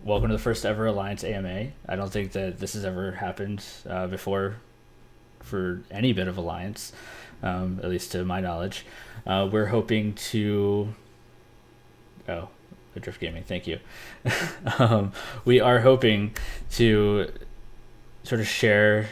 welcome to the first ever Alliance AMA. I don't think that this has ever happened before for any bit of Alliance, at least to my knowledge. We're hoping to. Oh, Adrift Gaming, thank you. We are hoping to sort of share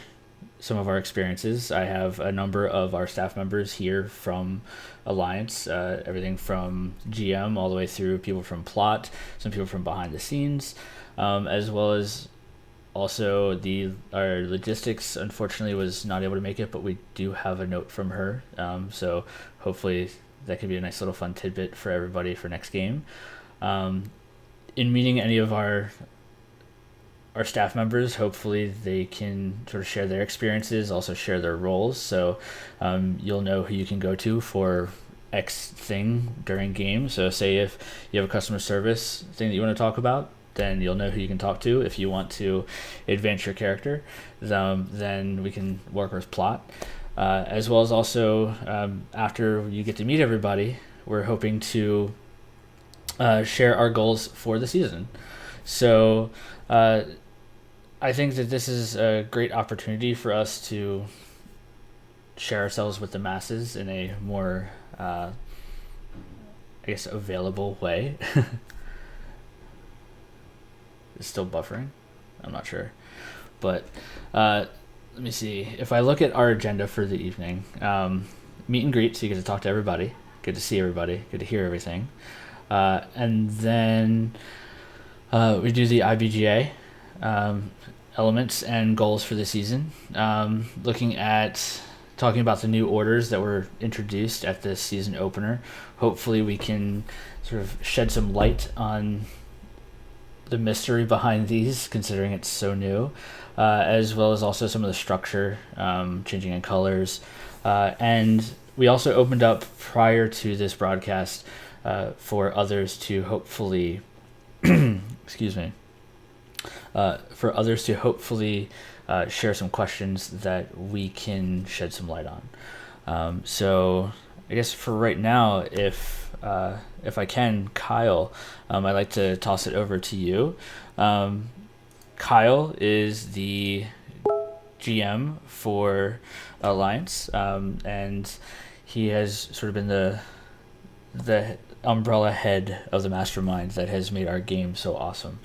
some of our experiences. I have a number of our staff members here from Alliance, everything from GM all the way through people from plot, some people from behind the scenes, as well as also the our logistics. Unfortunately, was not able to make it, but we do have a note from her. So hopefully that could be a nice little fun tidbit for everybody for next game. Um, in meeting any of our staff members, hopefully they can sort of share their experiences, also share their roles. So you'll know who you can go to for X thing during game. So say if you have a customer service thing that you want to talk about, then you'll know who you can talk to. If you want to advance your character, then we can work with plot. As well as also after you get to meet everybody, we're hoping to share our goals for the season. So I think that this is a great opportunity for us to share ourselves with the masses in a more, I guess, available way. It's still buffering. I'm not sure. But let me see. If I look at our agenda for the evening, meet and greet, so you get to talk to everybody, get to see everybody, get to hear everything. And then we do the IBGA elements and goals for the season. Looking at talking about the new orders that were introduced at the season opener. Hopefully, we can sort of shed some light on the mystery behind these, considering it's so new, as well as also some of the structure, changing in colors. And we also opened up prior to this broadcast for others to hopefully, excuse me, for others to hopefully share some questions that we can shed some light on. So I guess for right now, if I can, Kyle, I'd like to toss it over to you. Kyle is the GM for Alliance, and he has sort of been the umbrella head of the mastermind that has made our game so awesome.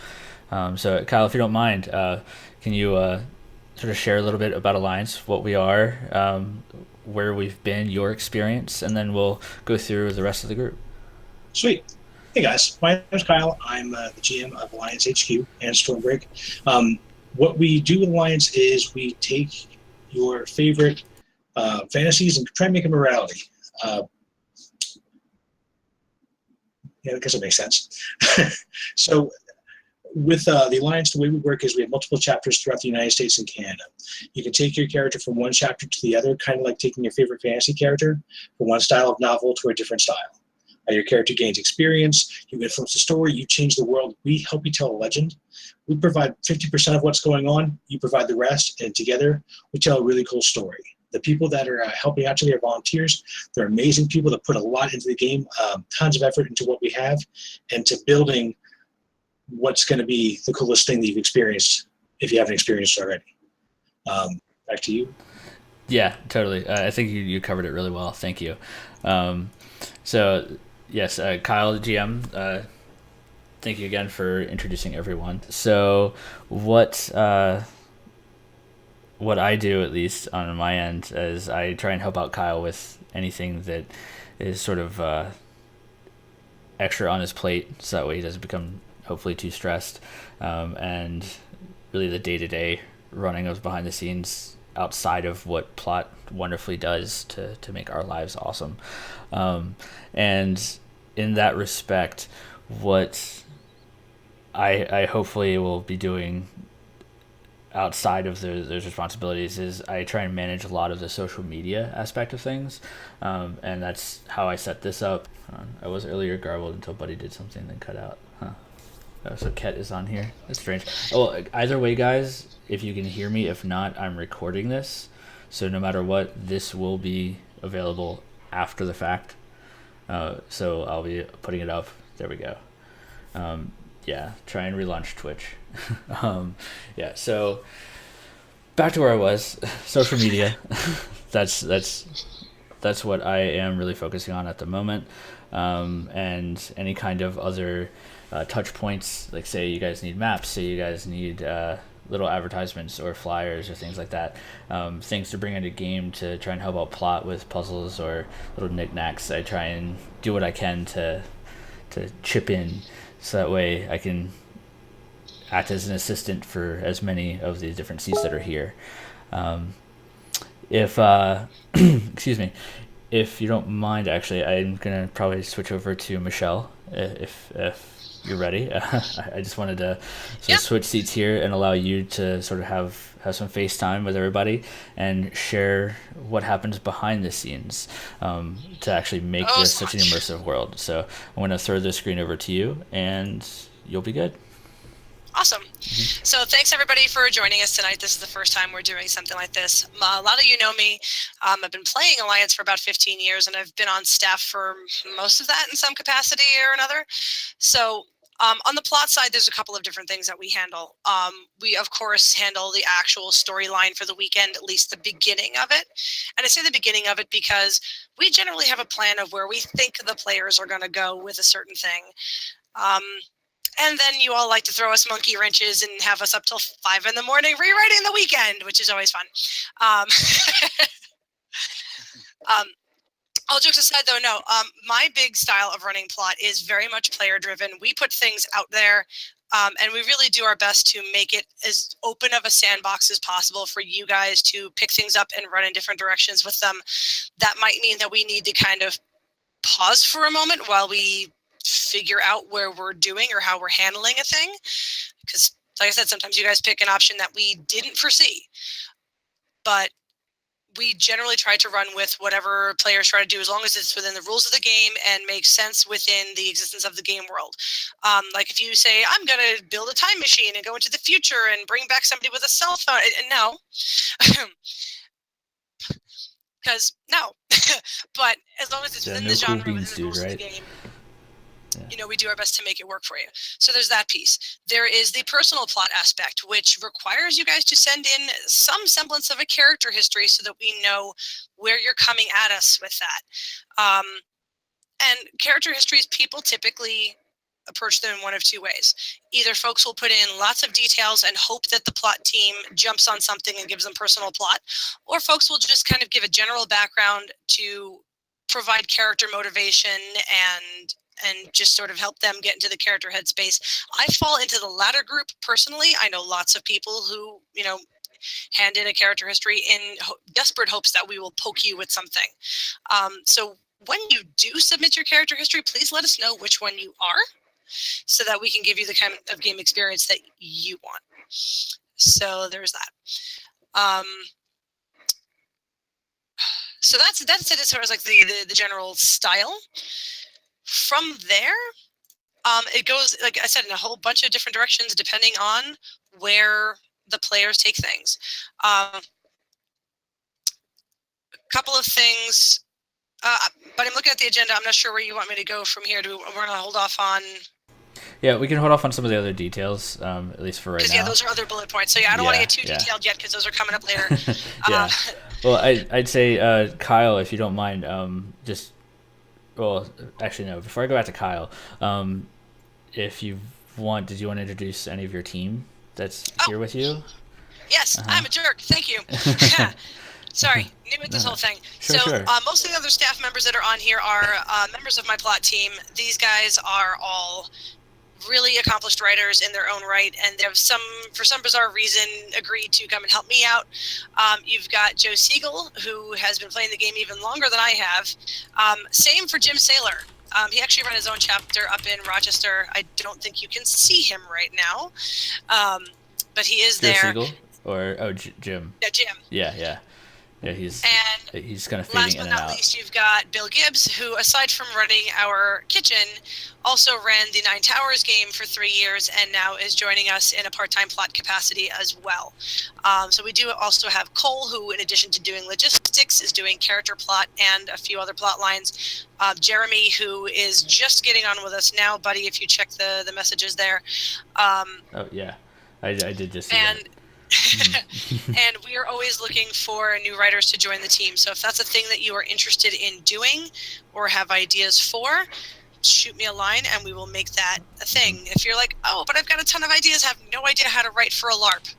So Kyle, if you don't mind, can you sort of share a little bit about Alliance, what we are, where we've been, your experience, and then we'll go through the rest of the group. Sweet. Hey guys, my name is Kyle. I'm the GM of Alliance HQ and Stormbreak. What we do with Alliance is we take your favorite fantasies and try and make them a reality. Yeah, I guess it makes sense. So with the Alliance, the way we work is we have multiple chapters throughout the United States and Canada. You can take your character from one chapter to the other, kind of like taking your favorite fantasy character from one style of novel to a different style. Your character gains experience, you influence the story, you change the world. We help you tell a legend. We provide 50% of what's going on, you provide the rest, and together we tell a really cool story. The people that are helping out today are volunteers. They're amazing people that put a lot into the game, tons of effort into what we have, and to building what's going to be the coolest thing that you've experienced if you haven't experienced already. Back to you. Yeah, totally. I think you covered it really well. Thank you. So, yes, Kyle, the GM, thank you again for introducing everyone. So, what I do, at least on my end, is I try and help out Kyle with anything that is sort of extra on his plate, so that way he doesn't become hopefully too stressed, and really the day-to-day running of behind the scenes outside of what plot wonderfully does to make our lives awesome. And in that respect, what I hopefully will be doing outside of those responsibilities is I try and manage a lot of the social media aspect of things, and that's how I set this up. I was earlier garbled until Buddy did something then cut out. So Ket is on here. That's strange. Well, either way, guys, if you can hear me, if not, I'm recording this, so no matter what, this will be available after the fact. So I'll be putting it up. There we go. yeah, try and relaunch Twitch. Yeah, so back to where I was. Social media. that's that's that's what I am really focusing on at the moment. And any kind of other touch points, like say you guys need maps, say you guys need little advertisements or flyers or things like that, things to bring into game to try and help out plot with puzzles or little knickknacks. I try and do what I can to chip in, so that way I can act as an assistant for as many of the different seats that are here. If excuse me, if you don't mind, actually, I'm gonna probably switch over to Michelle if you're ready. I just wanted to sort of Yeah. switch seats here and allow you to sort of have some FaceTime with everybody and share what happens behind the scenes, to actually make Oh, this so such an much. immersive world. So I'm gonna throw the screen over to you, and you'll be good. Awesome. So thanks everybody for joining us tonight. This is the first time we're doing something like this. A lot of you know me. I've been playing Alliance for about 15 years, and I've been on staff for most of that in some capacity or another. So on the plot side, there's a couple of different things that we handle. We, of course, handle the actual storyline for the weekend, at least the beginning of it. And I say the beginning of it because we generally have a plan of where we think the players are going to go with a certain thing. And then you all like to throw us monkey wrenches and have us up till 5 a.m. rewriting the weekend, which is always fun. Um, um, all jokes aside, though, no. My big style of running plot is very much player-driven. We put things out there, and we really do our best to make it as open of a sandbox as possible for you guys to pick things up and run in different directions with them. That might mean that we need to kind of pause for a moment while we figure out where we're doing or how we're handling a thing, because like I said, sometimes you guys pick an option that we didn't foresee, but we generally try to run with whatever players try to do, as long as it's within the rules of the game and makes sense within the existence of the game world. Like if you say, I'm going to build a time machine and go into the future and bring back somebody with a cell phone, and no, because no. But as long as it's Yeah, within no the cool genre, beans, within the dude, rules of the right? game, Yeah. you know, we do our best to make it work for you. So there's that piece. There is the personal plot aspect, which requires you guys to send in some semblance of a character history so that we know where you're coming at us with that. And character histories, people typically approach them in one of two ways. Either folks will put in lots of details and hope that the plot team jumps on something and gives them personal plot, or folks will just kind of give a general background to provide character motivation and just sort of help them get into the character headspace. I fall into the latter group personally. I know lots of people who, you know, hand in a character history in desperate hopes that we will poke you with something. So when you do submit your character history, please let us know which one you are, so that we can give you the kind of game experience that you want. So there's that. So that's it as far as like the general style. From there, it goes, like I said, in a whole bunch of different directions depending on where the players take things. Couple of things, but I'm looking at the agenda. I'm not sure where you want me to go from here. We're going to hold off on... Yeah, we can hold off on some of the other details, at least for right now. Yeah, those are other bullet points. So yeah, I don't want to get too detailed yet because those are coming up later. Yeah. Well, I'd say, Kyle, if you don't mind, just... Well, actually, no. Before I go back to Kyle, if you want, did you want to introduce any of your team that's here with you? Yes, I'm a jerk. Thank you. Sorry, new with this whole thing. Sure. Most of the other staff members that are on here are members of my plot team. These guys are all really accomplished writers in their own right, and they have for some bizarre reason, agreed to come and help me out. You've got Joe Siegel, who has been playing the game even longer than I have. Same for Jim Saylor. He actually ran his own chapter up in Rochester. I don't think you can see him right now, but he is Joe there. Siegel? Or, Jim. Yeah, Jim. Yeah, he's kind of fading Last in but and not out. least, you've got Bill Gibbs, who, aside from running our kitchen, also ran the Nine Towers game for 3 years and now is joining us in a part-time plot capacity as well. So we do also have Cole, who, in addition to doing logistics, Alex is doing character plot and a few other plot lines. Jeremy, who is just getting on with us now, buddy, if you check the messages there. Oh yeah, I did just see and that. and we are always looking for new writers to join the team. So if that's a thing that you are interested in doing or have ideas for, shoot me a line and we will make that a thing. If you're like, oh, but I've got a ton of ideas, have no idea how to write for a LARP,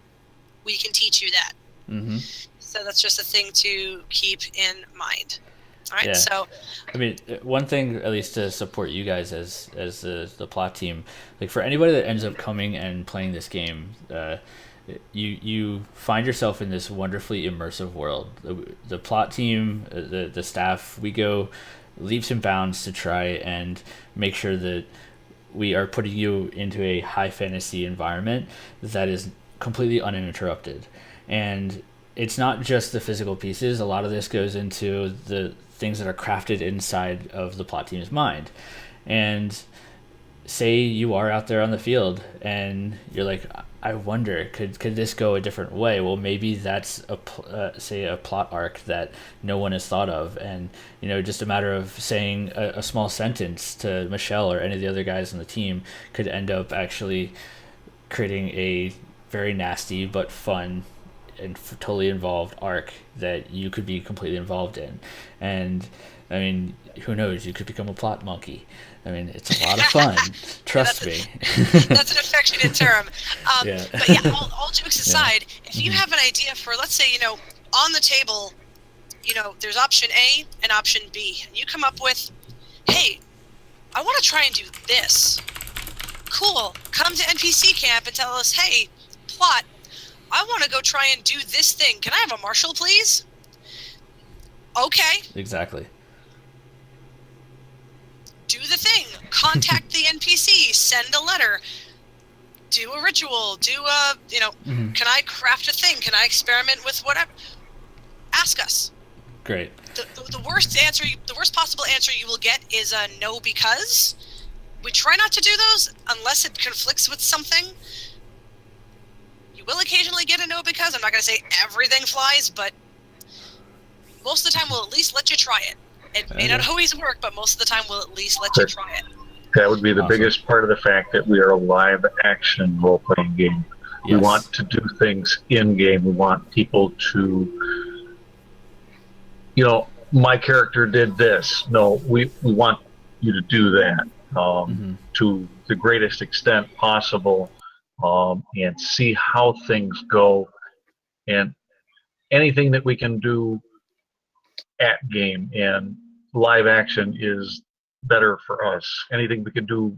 we can teach you that. Mm-hmm. So that's just a thing to keep in mind. All right. Yeah. So, I mean, one thing, at least to support you guys as the plot team, like for anybody that ends up coming and playing this game, you find yourself in this wonderfully immersive world. The plot team, the staff, we go leaps and bounds to try and make sure that we are putting you into a high fantasy environment that is completely uninterrupted. And it's not just the physical pieces. A lot of this goes into the things that are crafted inside of the plot team's mind. And say you are out there on the field and you're like, I wonder, could this go a different way? Well, maybe that's say a plot arc that no one has thought of, and just a matter of saying a small sentence to Michelle or any of the other guys on the team could end up actually creating a very nasty but fun and totally involved arc that you could be completely involved in. And I mean, who knows? You could become a plot monkey. I mean, it's a lot of fun. Trust me. That's an affectionate term. Yeah. But yeah, all jokes aside, if you have an idea for, let's say, on the table, there's option A and option B, and you come up with, hey, I want to try and do this. Cool. Come to NPC camp and tell us, hey, plot, I want to go try and do this thing. Can I have a marshal, please? Okay. Exactly. Do the thing. Contact the NPC. Send a letter. Do a ritual. Do a, Mm-hmm. Can I craft a thing? Can I experiment with whatever? Ask us. Great. The worst possible answer you will get is a no, because. We try not to do those unless it conflicts with something. You will occasionally get a no because. I'm not going to say everything flies, but most of the time we'll at least let you try it. It may not always work, but most of the time we'll at least let you try it. That would be the Awesome. biggest part of the fact that we are a live action role-playing game. Yes. We want to do things in-game. We want people to, my character did this. No, we want you to do that to the greatest extent possible, and see how things go. And anything that we can do at game and live action is better for us. Anything we can do,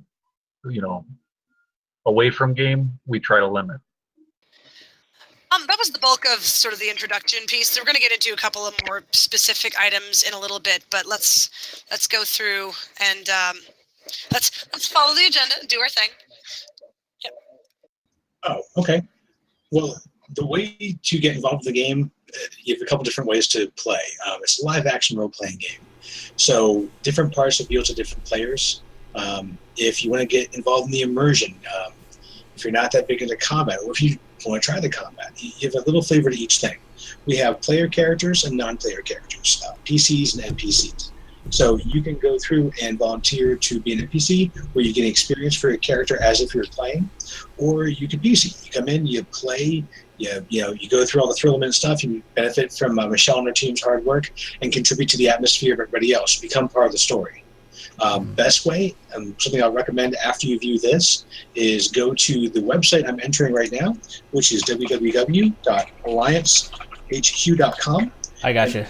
away from game, we try to limit. That was the bulk of sort of the introduction piece. So we're going to get into a couple of more specific items in a little bit, but let's go through and let's follow the agenda and do our thing. Yep. Oh, okay. Well, the way to get involved with the game, you have a couple different ways to play. It's a live action role-playing game. So different parts appeal to different players. If you want to get involved in the immersion, if you're not that big into combat, or if you want to try the combat, you have a little flavor to each thing. We have player characters and non-player characters, PCs and NPCs. So you can go through and volunteer to be an NPC, where you get experience for your character as if you're playing, or you can PC. You come in, you play, you go through all the thrill and stuff, you benefit from Michelle and her team's hard work, and contribute to the atmosphere of everybody else. Become part of the story. Best way, something I'll recommend after you view this, is go to the website I'm entering right now, which is www.alliancehq.com. I got you.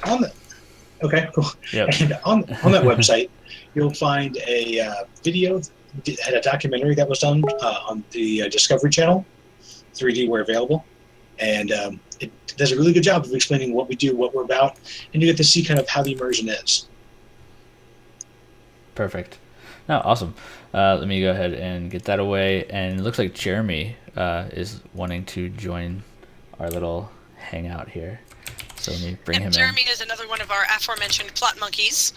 Okay, cool. Yep. And on that website, you'll find a video, had a documentary that was done on the Discovery Channel, 3D where available, and it does a really good job of explaining what we do, what we're about, and you get to see kind of how the immersion is. Perfect. No, awesome. Let me go ahead and get that away. And it looks like Jeremy is wanting to join our little hangout here. So let me bring him Jeremy in. is another one of our aforementioned plot monkeys.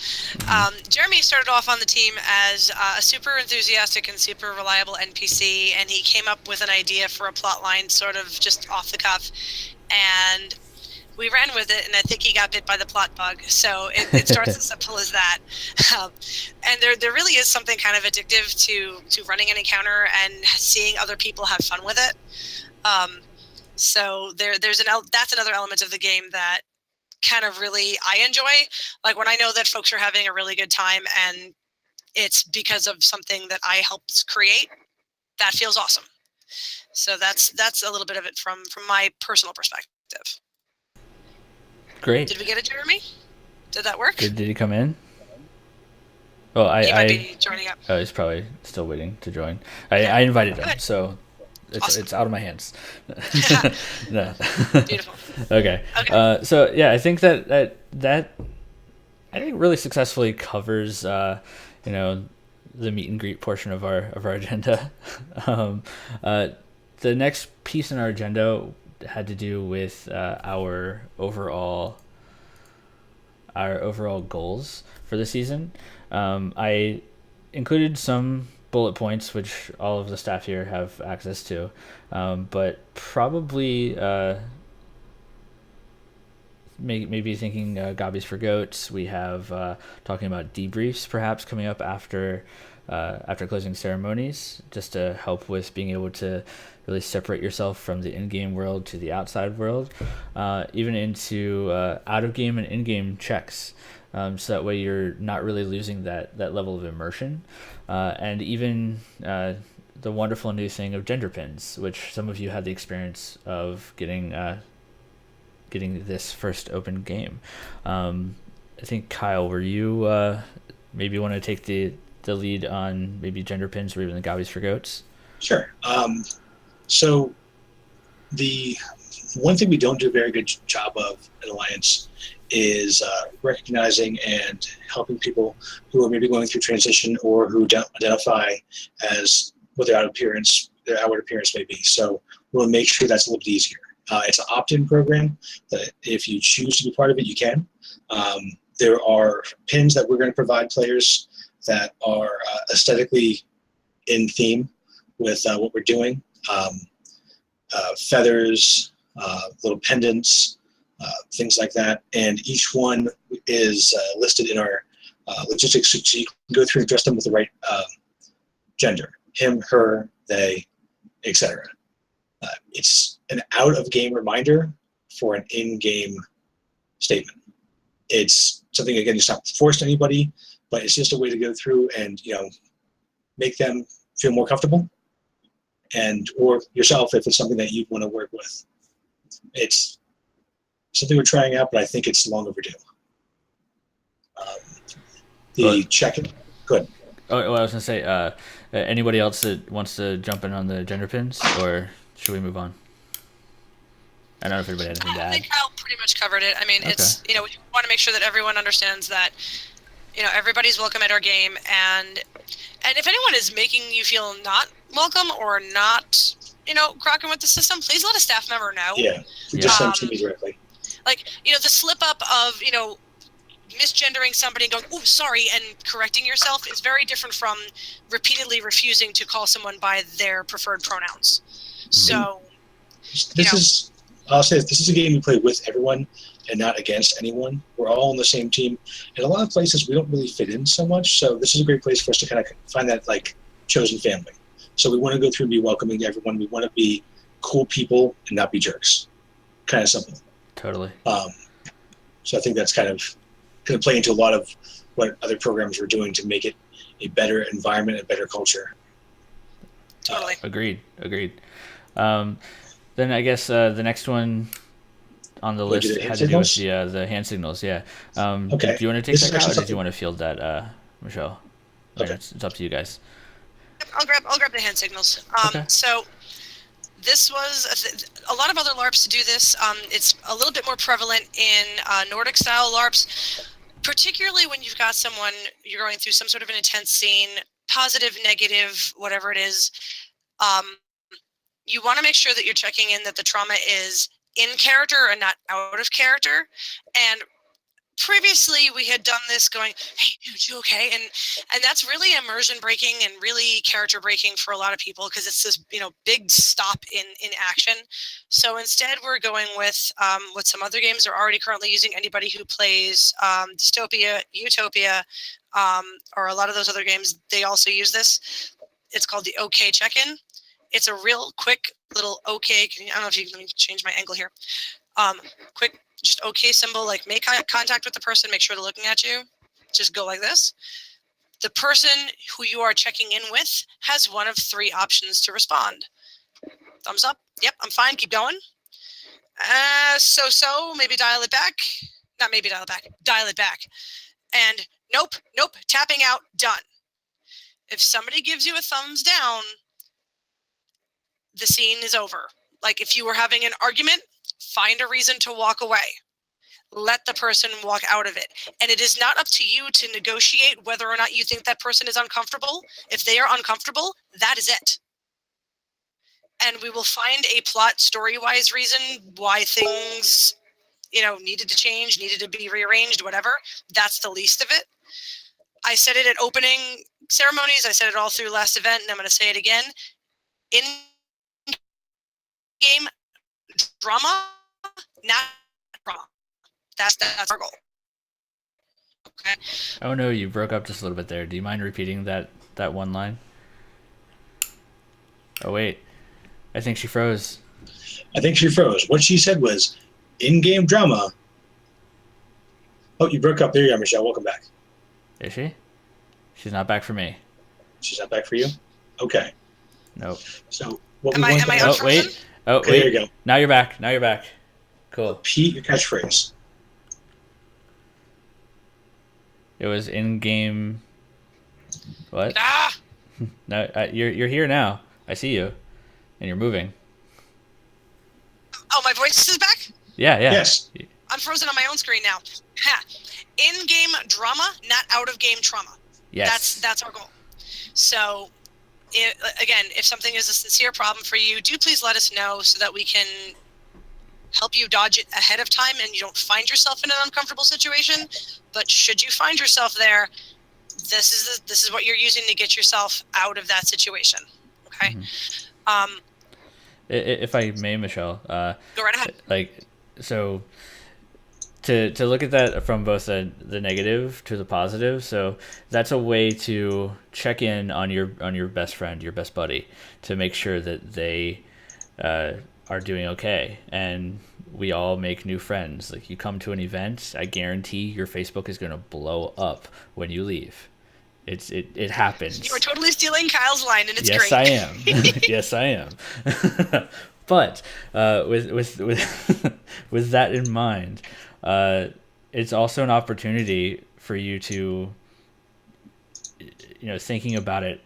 Jeremy started off on the team as a super enthusiastic and super reliable NPC, and he came up with an idea for a plot line sort of just off the cuff. And we ran with it, and I think he got bit by the plot bug. So it starts as simple as that. Um, and there really is something kind of addictive to running an encounter and seeing other people have fun with it. So that's another element of the game that kind of really I enjoy. Like when I know that folks are having a really good time and it's because of something that I helped create, that feels awesome. So that's a little bit of it from my personal perspective. Great. Did we get it, Jeremy? Did that work? Did he come in? Well, He might be joining up. Oh, he's probably still waiting to join. I invited him, Good. so Awesome. it's out of my hands. No. Beautiful. Okay. So yeah, I think that I think really successfully covers the meet and greet portion of our agenda. The next piece in our agenda had to do with our overall goals for the season. I included some bullet points, which all of the staff here have access to, but probably maybe thinking Gobbies for Goats. We have talking about debriefs perhaps coming up after closing ceremonies, just to help with being able to really separate yourself from the in-game world to the outside world, even into out-of-game and in-game checks. So that way you're not really losing that level of immersion. And even the wonderful new thing of gender pins, which some of you had the experience of getting this first open game. I think, Kyle, were you maybe want to take the lead on maybe gender pins or even the Gobbies for Goats? Sure. So the one thing we don't do a very good job of at Alliance is recognizing and helping people who are maybe going through transition or who don't identify as what their outward appearance may be. So we'll make sure that's a little bit easier. It's an opt-in program that if you choose to be part of it, you can. There are pins that we're going to provide players that are aesthetically in theme with what we're doing. Feathers, little pendants, things like that. And each one is listed in our logistics, so you can go through and address them with the right gender: him, her, they, etc. It's an out-of-game reminder for an in-game statement. It's something, again, it's not forced to anybody, but it's just a way to go through and make them feel more comfortable, and or yourself if it's something that you want to work with. It's something we're trying out, but I think it's long overdue. Check-in. Good. Oh, well, I was gonna say, anybody else that wants to jump in on the gender pins, or should we move on? I don't know if anybody had anything to add. I think Kyle pretty much covered it. I mean, Okay. It's we want to make sure that everyone understands that everybody's welcome at our game, and if anyone is making you feel not welcome or not grokking with the system, please let a staff member know. Yeah, just send to me directly. Like the slip up of misgendering somebody and going, "Oh, sorry," and correcting yourself is very different from repeatedly refusing to call someone by their preferred pronouns. So I'll say this is a game we play with everyone and not against anyone. We're all on the same team. In a lot of places, we don't really fit in so much. So this is a great place for us to kind of find that chosen family. So we want to go through and be welcoming to everyone. We want to be cool people and not be jerks. Kind of simple. Totally. So I think that's kind of going to play into a lot of what other programs are doing to make it a better environment, a better culture. Totally. Agreed. Then I guess the next one on the list had to do with the hand signals. Yeah. Okay. Do you want to take that out, or did you want to field that, Michelle? Okay. It's up to you guys. I'll grab the hand signals. Okay. So this was a lot of other LARPs do this. It's a little bit more prevalent in Nordic style LARPs, particularly when you've got someone, you're going through some sort of an intense scene, positive, negative, whatever it is. You want to make sure that you're checking in that the trauma is in character and not out of character. And previously we had done this going, hey dude, you okay? And that's really immersion breaking and really character breaking for a lot of people, because it's this big stop in action. So instead we're going with what some other games are already currently using. Anybody who plays Dystopia, Utopia, or a lot of those other games, they also use this. It's called the OK check-in. It's a real quick little OK. I don't know if you can change my angle here. Quick, just OK symbol, like make contact with the person, make sure they're looking at you. Just go like this. The person who you are checking in with has one of 3 options to respond. Thumbs up. Yep, I'm fine. Keep going. So, maybe dial it back. Not maybe dial it back. Dial it back. And nope, tapping out, done. If somebody gives you a thumbs down, the scene is over. Like if you were having an argument, find a reason to walk away. Let the person walk out of it. And it is not up to you to negotiate whether or not you think that person is uncomfortable. If they are uncomfortable, that is it. And we will find a plot story-wise reason why things, needed to change, needed to be rearranged, whatever. That's the least of it. I said it at opening ceremonies. I said it all through last event, and I'm going to say it again. In-game drama, not drama. That's our goal. Okay. Oh no, you broke up just a little bit there. Do you mind repeating that one line? Oh wait, I think she froze. What she said was, in-game drama. Oh, you broke up. There you are, Michelle. Welcome back. Is she? She's not back for me. She's not back for you? Okay. Nope. So what Am I Oh wait. Oh Okay, wait. there you go. Now you're back. Cool. Repeat your catchphrase. It was in-game. What? Ah! No, you're here now. I see you, and you're moving. Oh, my voice is back? Yeah. Yes. I'm frozen on my own screen now. Ha. In-game drama, not out-of-game trauma. Yes. That's our goal. So, again, if something is a sincere problem for you, do please let us know so that we can help you dodge it ahead of time and you don't find yourself in an uncomfortable situation. But should you find yourself there, this is what you're using to get yourself out of that situation. Okay. Mm-hmm. If I may, Michelle, go right ahead. So to look at that from both the negative to the positive, so that's a way to check in on your best friend, your best buddy, to make sure that they are doing okay. And we all make new friends. Like, you come to an event, I guarantee your Facebook is going to blow up when you leave. It happens. You are totally stealing Kyle's line, and it's yes, great. I am. Yes, I am. But with that in mind, it's also an opportunity for you to, thinking about it.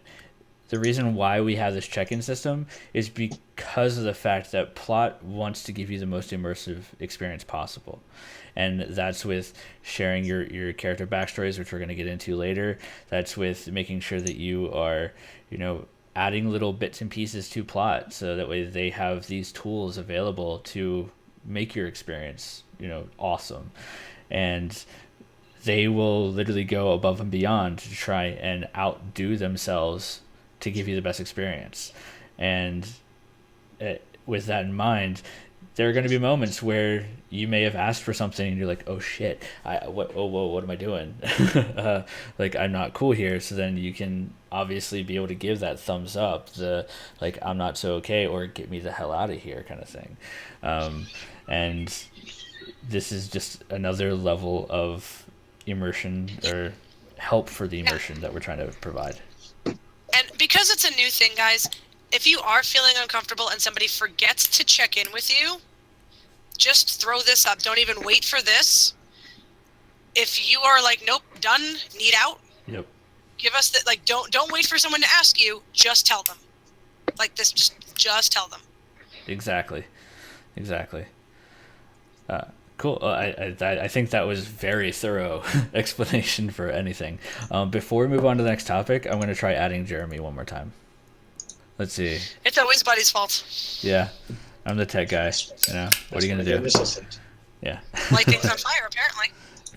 The reason why we have this check-in system is because of the fact that Plot wants to give you the most immersive experience possible. And that's with sharing your character backstories, which we're going to get into later. That's with making sure that you are, adding little bits and pieces to Plot, so that way they have these tools available to make your experience, awesome. And they will literally go above and beyond to try and outdo themselves to give you the best experience. And with that in mind, there are going to be moments where you may have asked for something and you're like, oh shit, what am I doing? I'm not cool here. So then you can obviously be able to give that thumbs up, I'm not so okay, or get me the hell out of here kind of thing. And this is just another level of immersion, or help for the immersion that we're trying to provide. And because it's a new thing, guys, if you are feeling uncomfortable and somebody forgets to check in with you, just throw this up. Don't even wait for this. If you are like, nope, done, need out. Yep. Give us that. Don't wait for someone to ask you. Just tell them. Like this. Just tell them. Exactly. Cool. I think that was very thorough explanation for anything. Before we move on to the next topic, I'm going to try adding Jeremy one more time. Let's see. It's always Buddy's fault. Yeah, I'm the tech guy. What are you going to do? Assistant. Yeah. Light things on fire, apparently.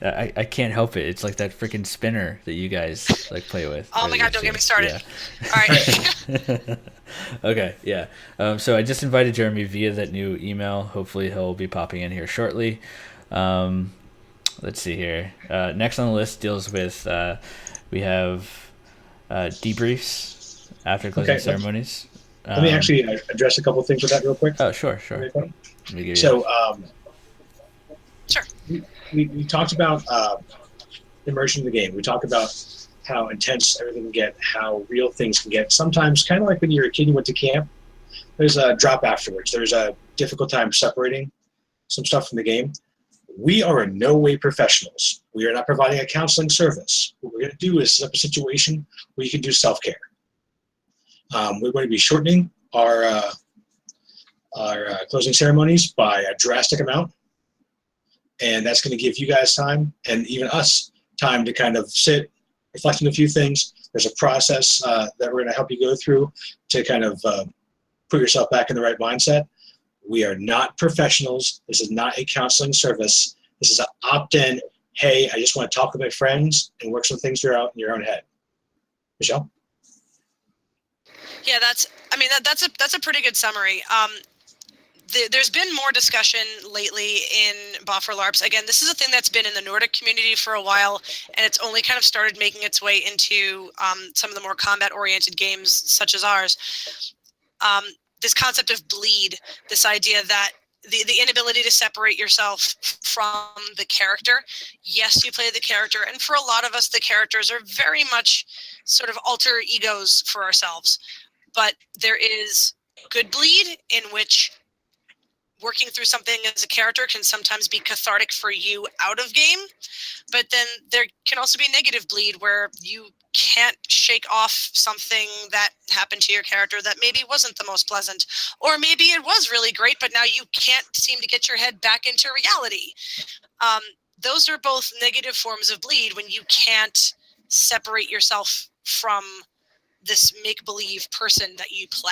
I can't help it. It's like that freaking spinner that you guys like play with. Oh my God, don't get me started. Yeah. All right. Okay, yeah. So I just invited Jeremy via that new email. Hopefully he'll be popping in here shortly. Let's see here. Next on the list deals with we have debriefs after closing ceremonies. Let me actually address a couple of things with that real quick. Oh, sure. Let me give you So, Sure. we talked about immersion in the game. We talked about how intense everything can get, how real things can get. Sometimes, kind of like when you're a kid and you went to camp, there's a drop afterwards. There's a difficult time separating some stuff from the game. We are in no way professionals. We are not providing a counseling service. What we're going to do is set up a situation where you can do self-care. We're going to be shortening our closing ceremonies by a drastic amount. And that's going to give you guys time, and even us time, to kind of sit, reflect on a few things. There's a process that we're going to help you go through to kind of put yourself back in the right mindset. We are not professionals. This is not a counseling service. This is an opt-in. Hey, I just want to talk with my friends and work some things through out in your own head. Michelle? Yeah, that's a pretty good summary. There's been more discussion lately in Boffer LARPs. Again, this is a thing that's been in the Nordic community for a while, and it's only kind of started making its way into some of the more combat-oriented games, such as ours. This concept of bleed, this idea that the inability to separate yourself from the character. Yes, you play the character, and for a lot of us, the characters are very much sort of alter egos for ourselves. But there is good bleed in which working through something as a character can sometimes be cathartic for you out of game, but then there can also be negative bleed where you can't shake off something that happened to your character that maybe wasn't the most pleasant, or maybe it was really great, but now you can't seem to get your head back into reality. Those are both negative forms of bleed when you can't separate yourself from this make-believe person that you play.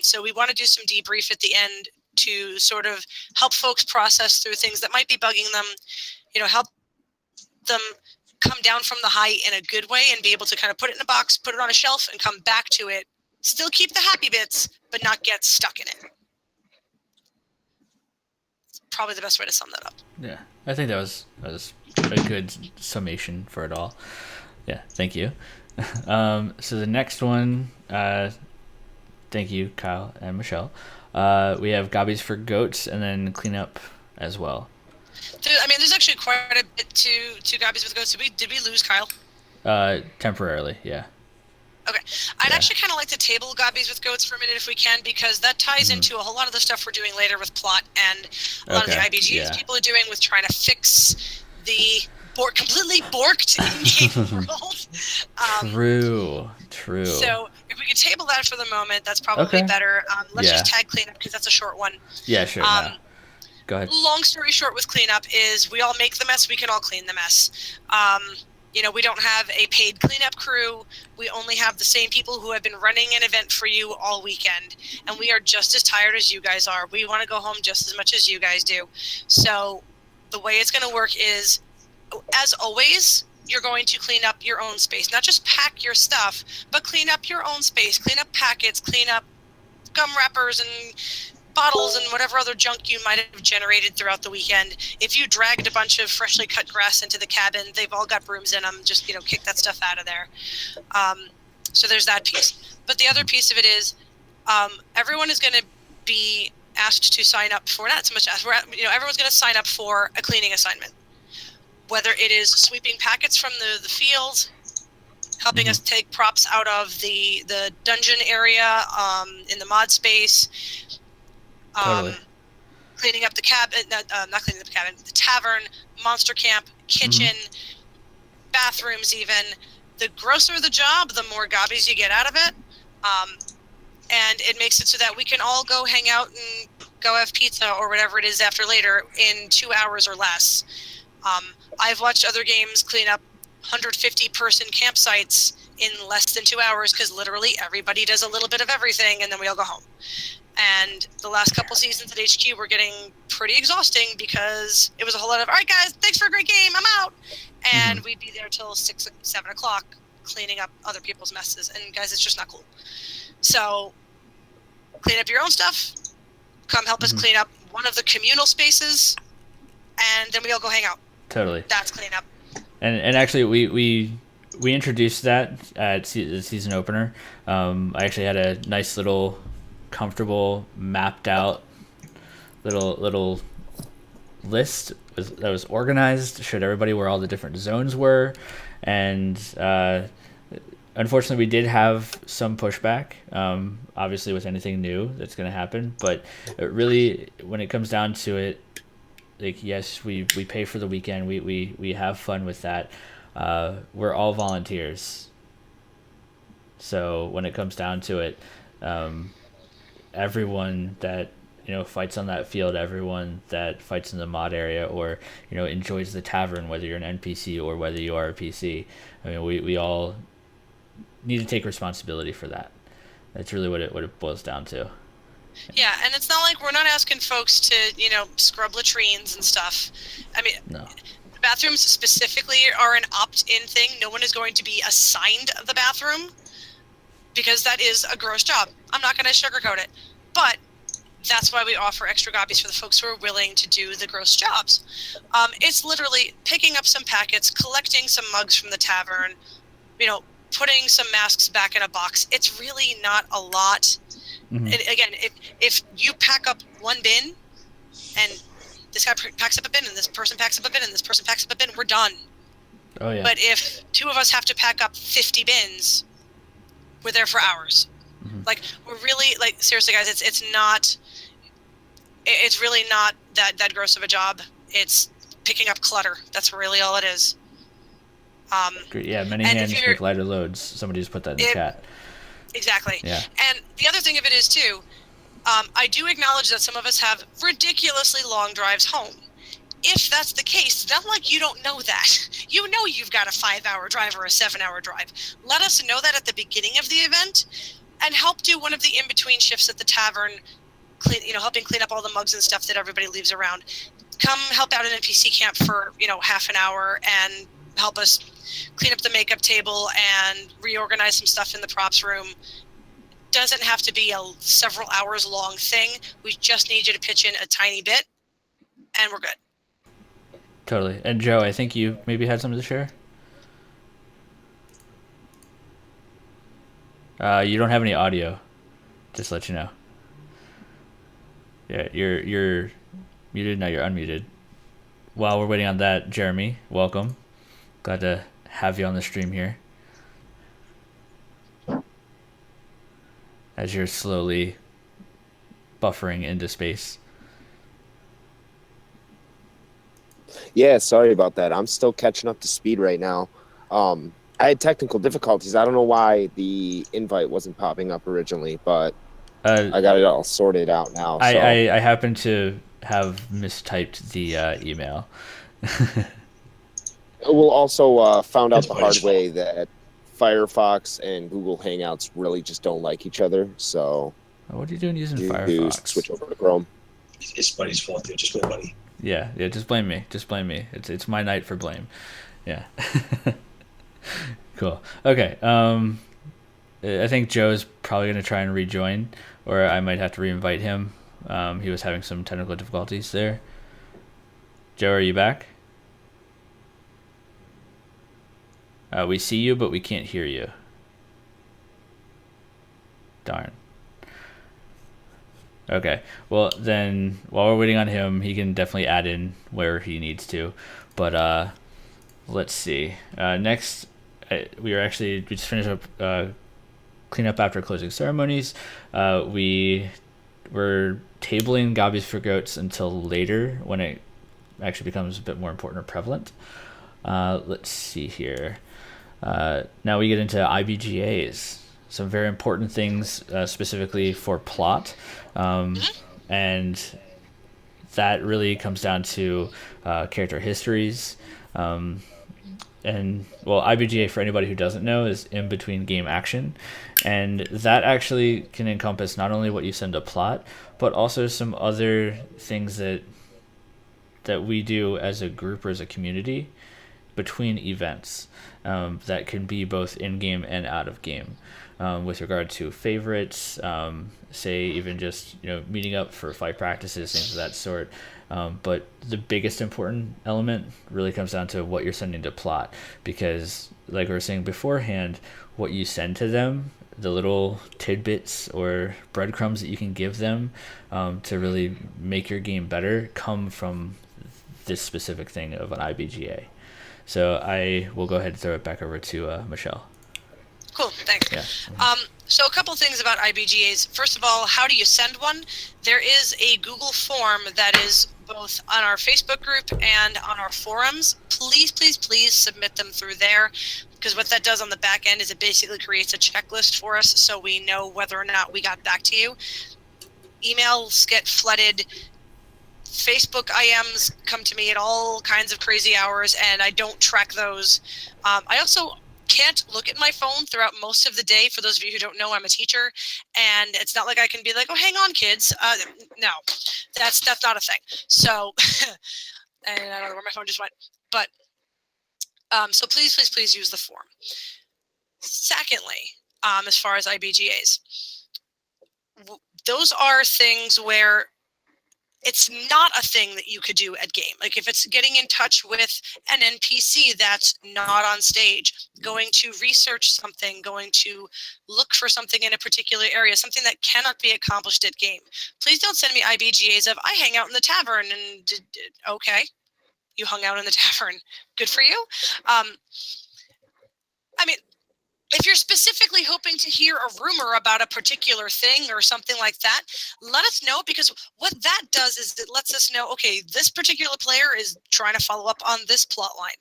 So we want to do some debrief at the end to sort of help folks process through things that might be bugging them, help them come down from the height in a good way and be able to kind of put it in a box, put it on a shelf, and come back to it. Still keep the happy bits, but not get stuck in it. Probably the best way to sum that up. Yeah, I think that was a good summation for it all. Yeah, thank you. So the next one, thank you, Kyle and Michelle. We have Gobbies for Goats, and then cleanup as well. There's actually quite a bit to Gobbies with Goats. Did we lose Kyle? Temporarily, yeah. Okay. I'd actually kind of like to table Gobbies with Goats for a minute if we can, because that ties into a whole lot of the stuff we're doing later with plot and a lot of the IBGs people are doing with trying to fix the completely borked in-game world. True. So if we could table that for the moment, that's probably better. Let's just tag cleanup because that's a short one. Yeah, sure. Go ahead. Long story short with cleanup is we all make the mess, we can all clean the mess. We don't have a paid cleanup crew. We only have the same people who have been running an event for you all weekend. And we are just as tired as you guys are. We want to go home just as much as you guys do. So the way it's going to work is, as always, you're going to clean up your own space. Not just pack your stuff, but clean up your own space. Clean up packets, clean up gum wrappers and bottles and whatever other junk you might have generated throughout the weekend. If you dragged a bunch of freshly cut grass into the cabin, they've all got brooms in them. Just, kick that stuff out of there. So there's that piece. But the other piece of it is everyone is going to be asked to sign up for, not so much asked, everyone's going to sign up for a cleaning assignment. Whether it is sweeping packets from the field, helping us take props out of the dungeon area in the mod space, Totally. cleaning up the cabin, not cleaning up the cabin, the tavern, monster camp, kitchen, bathrooms even. The grosser the job, the more gobbies you get out of it. And it makes it so that we can all go hang out and go have pizza or whatever it is after later in 2 hours or less. I've watched other games clean up 150-person campsites in less than 2 hours because literally everybody does a little bit of everything and then we all go home. And the last couple seasons at HQ were getting pretty exhausting because it was a whole lot of, all right, guys, thanks for a great game, I'm out. And we'd be there till 6, 7 o'clock cleaning up other people's messes. And guys, it's just not cool. So clean up your own stuff. Come help us clean up one of the communal spaces. And then we all go hang out. Totally. That's cleanup. And actually, we introduced that at the season opener. I actually had a nice little comfortable mapped out little list that was organized, showed everybody where all the different zones were, and unfortunately we did have some pushback, obviously with anything new that's going to happen, but it really, when it comes down to it, like, yes, we pay for the weekend, we have fun with that, we're all volunteers, so when it comes down to it, everyone that fights on that field, everyone that fights in the mod area, or enjoys the tavern, whether you're an NPC or whether you are a PC, I mean, we all need to take responsibility for that. That's really what it boils down to. Yeah, and it's not like we're not asking folks to scrub latrines and stuff. I mean, No. bathrooms specifically are an opt-in thing. No one is going to be assigned the bathroom, because that is a gross job. I'm not going to sugarcoat it. But that's why we offer extra gobbies for the folks who are willing to do the gross jobs. It's literally picking up some packets, collecting some mugs from the tavern, putting some masks back in a box. It's really not a lot. Again, if you pack up one bin, and this guy packs up a bin, and this person packs up a bin, and this person packs up a bin, we're done. Oh, yeah. But if 2 of us have to pack up 50 bins, we're there for hours. Like, we're really, like, seriously, guys, it's really not that gross of a job. It's picking up clutter. That's really all it is. Great. Yeah, many hands make lighter loads. Somebody just put that in the chat. Exactly. Yeah. And the other thing of it is, too, I do acknowledge that some of us have ridiculously long drives home. If that's the case, it's not like you don't know that. You know you've got a 5-hour drive or a 7-hour drive. Let us know that at the beginning of the event, and help do one of the in-between shifts at the tavern, helping clean up all the mugs and stuff that everybody leaves around. Come help out in NPC camp for, half an hour and help us clean up the makeup table and reorganize some stuff in the props room. Doesn't have to be a several hours long thing. We just need you to pitch in a tiny bit, and we're good. Totally. And Joe, I think you maybe had something to share? You don't have any audio, just to let you know. Yeah, you're muted. Now you're unmuted. While we're waiting on that, Jeremy, welcome. Glad to have you on the stream here. As you're slowly buffering into space. Yeah, sorry about that. I'm still catching up to speed right now. I had technical difficulties. I don't know why the invite wasn't popping up originally, but I got it all sorted out now. So. I happen to have mistyped the email. We'll also found out the hard way that Firefox and Google Hangouts really just don't like each other. So what are you doing using Firefox? Switch over to Chrome. It's Buddy's fault, dude. Just blame Buddy. Yeah. Just blame me. It's my night for blame. Yeah. Cool. Okay. I think Joe's probably going to try and rejoin, or I might have to reinvite him. He was having some technical difficulties there. Joe, are you back? We see you, but we can't hear you. Darn. Okay. Well, then, while we're waiting on him, he can definitely add in where he needs to. But let's see. Next, we just finished up cleanup after closing ceremonies. We were tabling Gobbies for Goats until later, when it actually becomes a bit more important or prevalent. Let's see here. Now we get into IBGAs, some very important things specifically for plot, and that really comes down to character histories, and well, IBGA, for anybody who doesn't know, is in between game action, and that actually can encompass not only what you send to plot, but also some other things that we do as a group or as a community between events, that can be both in game and out of game, with regard to favorites, say even just meeting up for fight practices, things of that sort. But the biggest important element really comes down to what you're sending to plot, because like we were saying beforehand, what you send to them, the little tidbits or breadcrumbs that you can give them to really make your game better, come from this specific thing of an IBGA. So I will go ahead and throw it back over to Michelle. Cool, thanks. Yeah. So a couple things about IBGAs. First of all, how do you send one? There is a Google form that is both on our Facebook group and on our forums. Please, please, please submit them through there, because what that does on the back end is it basically creates a checklist for us so we know whether or not we got back to you. Emails get flooded. Facebook IMs come to me at all kinds of crazy hours, and I don't track those. I also can't look at my phone throughout most of the day. For those of you who don't know, I'm a teacher, and it's not like I can be like, oh, hang on, kids. No, that's not a thing. So, and I don't know where my phone just went. But so please, please, please use the form. Secondly, as far as IBGAs, those are things where it's not a thing that you could do at game. Like if it's getting in touch with an NPC that's not on stage, going to research something, going to look for something in a particular area, something that cannot be accomplished at game. Please don't send me IBGAs of, I hang out in the tavern, and okay, you hung out in the tavern. Good for you. I mean, if you're specifically hoping to hear a rumor about a particular thing or something like that, let us know, because what that does is it lets us know, okay, this particular player is trying to follow up on this plot line.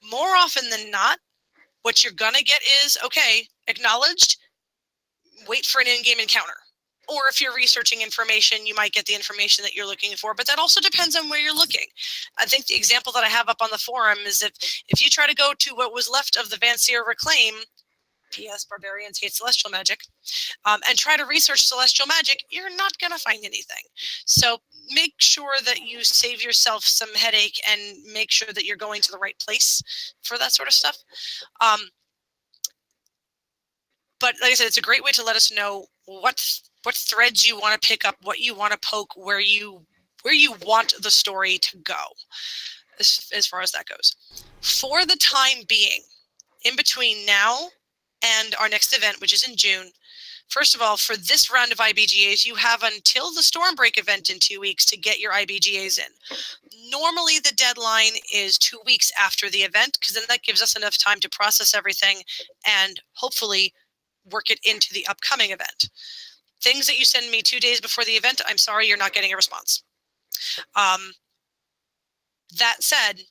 More often than not, what you're going to get is, okay, acknowledged, wait for an in-game encounter. Or if you're researching information, you might get the information that you're looking for, but that also depends on where you're looking. I think the example that I have up on the forum is that if you try to go to what was left of the Vancier Reclaim, P.S. Barbarians hate celestial magic, and try to research celestial magic, you're not going to find anything. So make sure that you save yourself some headache and make sure that you're going to the right place for that sort of stuff. But like I said, it's a great way to let us know what threads you want to pick up, what you want to poke, where you want the story to go, as far as that goes. For the time being, in between now and our next event, which is in June, first of all, for this round of IBGAs, you have until the Stormbreak event in 2 weeks to get your IBGAs in. Normally, the deadline is 2 weeks after the event, because then that gives us enough time to process everything and hopefully work it into the upcoming event. Things that you send me 2 days before the event, I'm sorry, you're not getting a response. That said,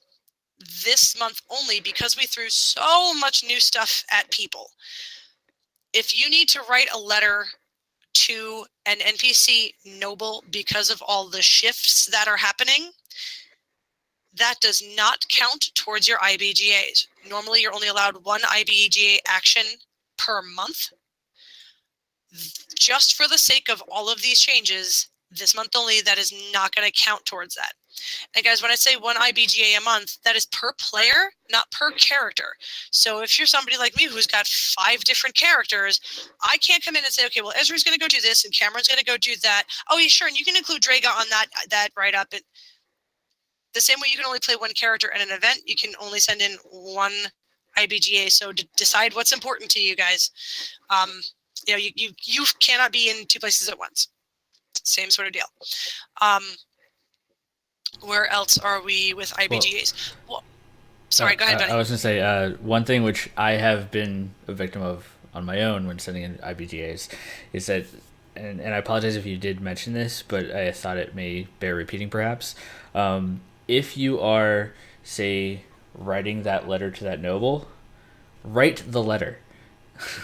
this month only, because we threw so much new stuff at people, if you need to write a letter to an NPC noble because of all the shifts that are happening, that does not count towards your IBGAs. Normally, you're only allowed one IBGA action per month. Just for the sake of all of these changes, this month only, that is not going to count towards that. And guys, when I say one IBGA a month, that is per player, not per character. So if you're somebody like me who's got 5 different characters, I can't come in and say, okay, well, Ezra's going to go do this and Cameron's going to go do that. Oh, yeah, sure. And you can include Draga on that write-up. The same way you can only play one character at an event, you can only send in one IBGA. So decide what's important to you guys. You cannot be in 2 places at once. Same sort of deal. Where else are we with IBGAs? Well, sorry, go ahead, buddy. I was going to say, one thing which I have been a victim of on my own when sending in IBGAs is that, and I apologize if you did mention this, but I thought it may bear repeating perhaps. If you are, say, writing that letter to that noble, write the letter.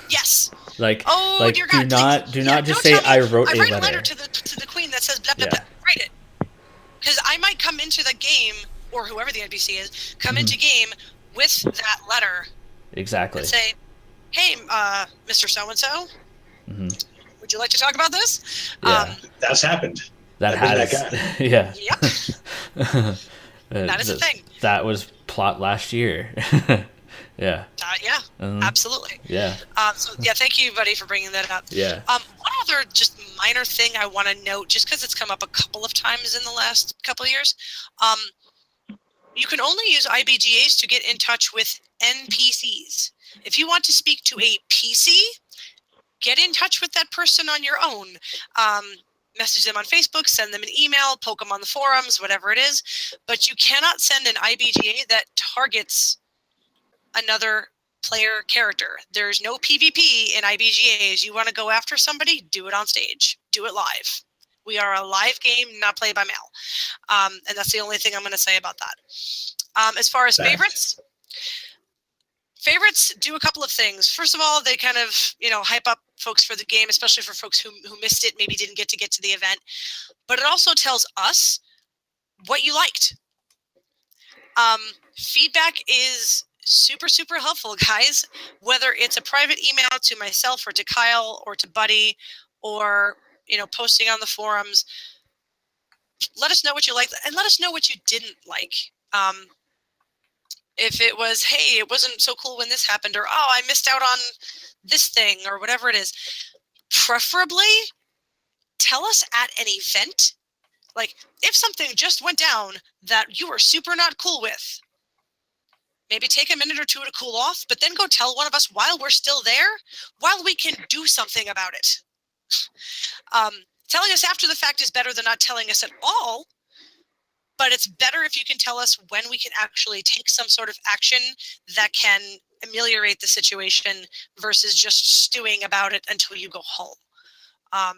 Yes. Like, dear God, do not just say I wrote a letter. I write a letter to the queen that says blah blah blah. Write it, because I might come into the game, or whoever the NPC is, come into game with that letter. Exactly. And say, hey, Mr. So-and-so, Mm-hmm. would you like to talk about this? Yeah. That's happened. That I've has. been that Yeah. Yep. That is a thing. That was plot last year. Yeah. Yeah, absolutely. Yeah. Thank you, buddy, for bringing that up. Yeah. One other just minor thing I want to note, just because it's come up a couple of times in the last couple of years, you can only use IBGAs to get in touch with NPCs. If you want to speak to a PC, get in touch with that person on your own. Message them on Facebook, send them an email, poke them on the forums, whatever it is. But you cannot send an IBGA that targets another player character. There's no PvP in IBGAs. You want to go after somebody, do it on stage. Do it live. We are a live game, not play by mail. And that's the only thing I'm going to say about that. As far as favorites do a couple of things. First of all, they kind of, hype up folks for the game, especially for folks who missed it, maybe didn't get to the event. But it also tells us what you liked. Feedback is super, super helpful, guys. Whether it's a private email to myself or to Kyle or to Buddy or, posting on the forums, let us know what you liked and let us know what you didn't like. If it was, hey, it wasn't so cool when this happened, or, oh, I missed out on this thing, or whatever it is, preferably tell us at an event. Like, if something just went down that you were super not cool with, maybe take a minute or two to cool off, but then go tell one of us while we're still there, while we can do something about it. Telling us after the fact is better than not telling us at all. But it's better if you can tell us when we can actually take some sort of action that can ameliorate the situation versus just stewing about it until you go home. I've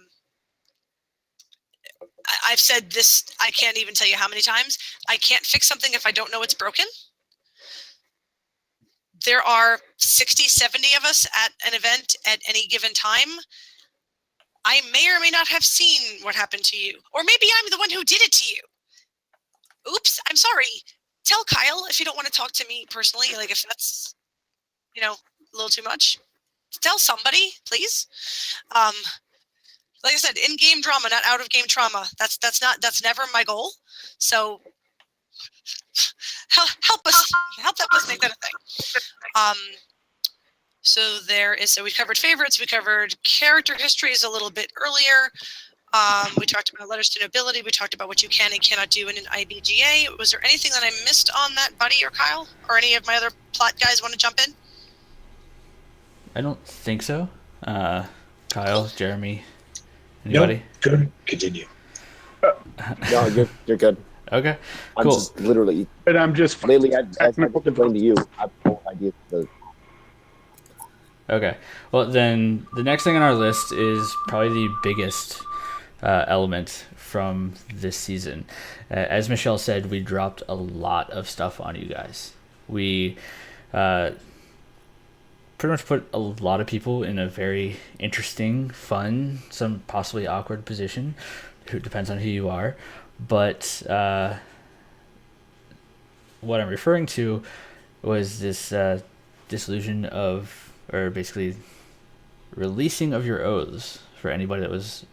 said this, I can't even tell you how many times. I can't fix something if I don't know it's broken. There are 60, 70 of us at an event at any given time. I may or may not have seen what happened to you. Or maybe I'm the one who did it to you. Oops, I'm sorry. Tell Kyle if you don't want to talk to me personally, like if that's, a little too much. Tell somebody, please. Like I said, in-game drama, not out-of-game trauma. That's never my goal. So help us make that a thing. So we covered favorites, we covered character histories a little bit earlier. We talked about letters to nobility. We talked about what you can and cannot do in an IBGA. Was there anything that I missed on that, Buddy or Kyle? Or any of my other plot guys want to jump in? I don't think so. Kyle, Jeremy, anybody? No, good. Continue. No, you're good. Okay, I'm cool. just literally. But I'm just Lately, I explained to you. I have no idea. Okay. Well, then the next thing on our list is probably the biggest element from this season. As Michelle said, we dropped a lot of stuff on you guys. We pretty much put a lot of people in a very interesting, fun, some possibly awkward position. It depends on who you are. But what I'm referring to was this disillusion of, or basically releasing of your oaths for anybody that was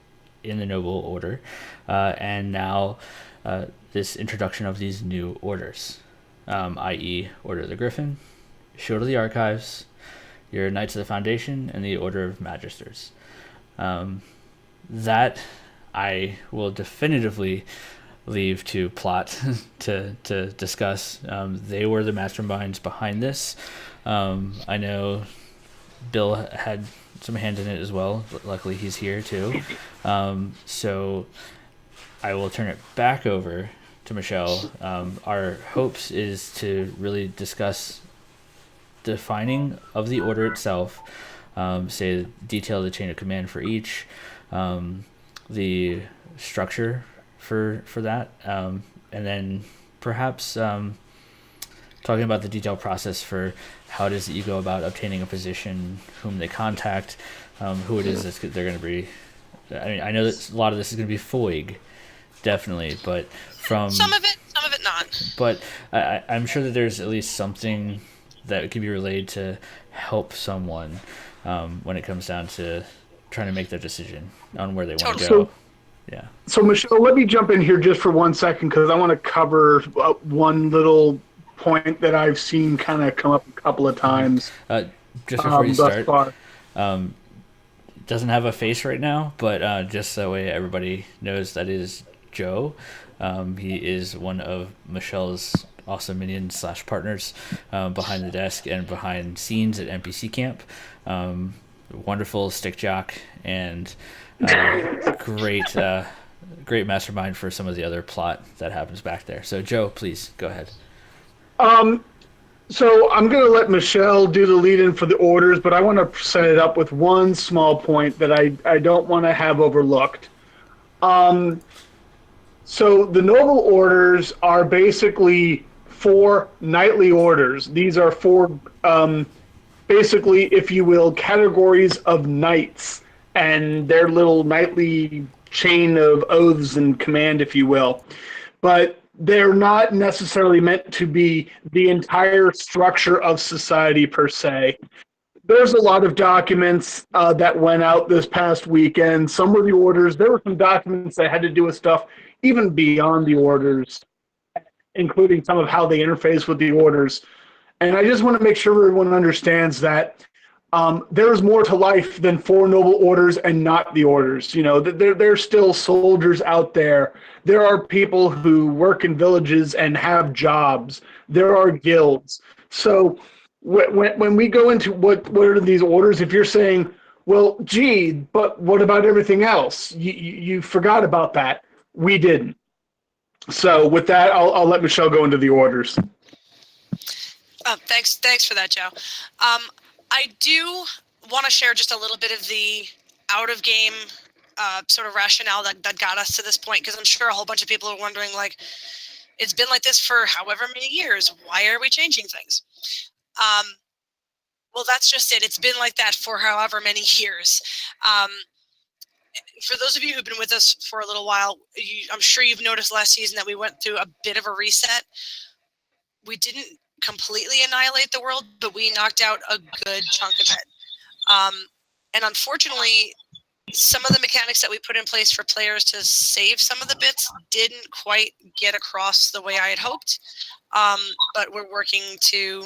in the noble order, and now this introduction of these new orders, i.e. Order of the Griffin, Shield of the Archives, your Knights of the Foundation, and the Order of Magisters. That I will definitively leave to plot to discuss. They were the masterminds behind this. I know Bill had some hand in it as well. Luckily, he's here too. So I will turn it back over to Michelle. Our hopes is to really discuss defining of the order itself, say detail the chain of command for each, the structure for that, and then perhaps talking about the detailed process for how it is that you go about obtaining a position, whom they contact, who it is that they're going to be. I mean, I know that a lot of this is going to be FOIG, definitely, but from some of it not. But I'm sure that there's at least something that can be relayed to help someone when it comes down to trying to make their decision on where they want to go. Yeah. So Michelle, let me jump in here just for 1 second because I want to cover one little point that I've seen kind of come up a couple of times. Just before you start, doesn't have a face right now, but just that way everybody knows that is Joe. He is one of Michelle's awesome minions / partners behind the desk and behind scenes at NPC Camp. Wonderful stick jock and great mastermind for some of the other plot that happens back there. So Joe, please go ahead. So I'm going to let Michelle do the lead-in for the orders, but I want to set it up with one small point that I don't want to have overlooked. So the noble orders are basically 4 knightly orders. These are 4, basically, if you will, categories of knights and their little knightly chain of oaths and command, if you will. But they're not necessarily meant to be the entire structure of society per se. There's a lot of documents that went out this past weekend. Some of the orders, there were some documents that had to do with stuff even beyond the orders, including some of how they interface with the orders. And I just want to make sure everyone understands that there is more to life than 4 noble orders and not the orders. You know, there's still soldiers out there. There are people who work in villages and have jobs. There are guilds. So when we go into what are these orders, if you're saying, well, gee, but what about everything else? You forgot about that. We didn't. So with that, I'll let Michelle go into the orders. Thanks for that, Joe. I do want to share just a little bit of the out-of-game sort of rationale that got us to this point, because I'm sure a whole bunch of people are wondering, like, it's been like this for however many years. Why are we changing things? Well, that's just it. It's been like that for however many years. For those of you who've been with us for a little while, I'm sure you've noticed last season that we went through a bit of a reset. We didn't completely annihilate the world, but we knocked out a good chunk of it. And unfortunately, some of the mechanics that we put in place for players to save some of the bits didn't quite get across the way I had hoped. But we're working to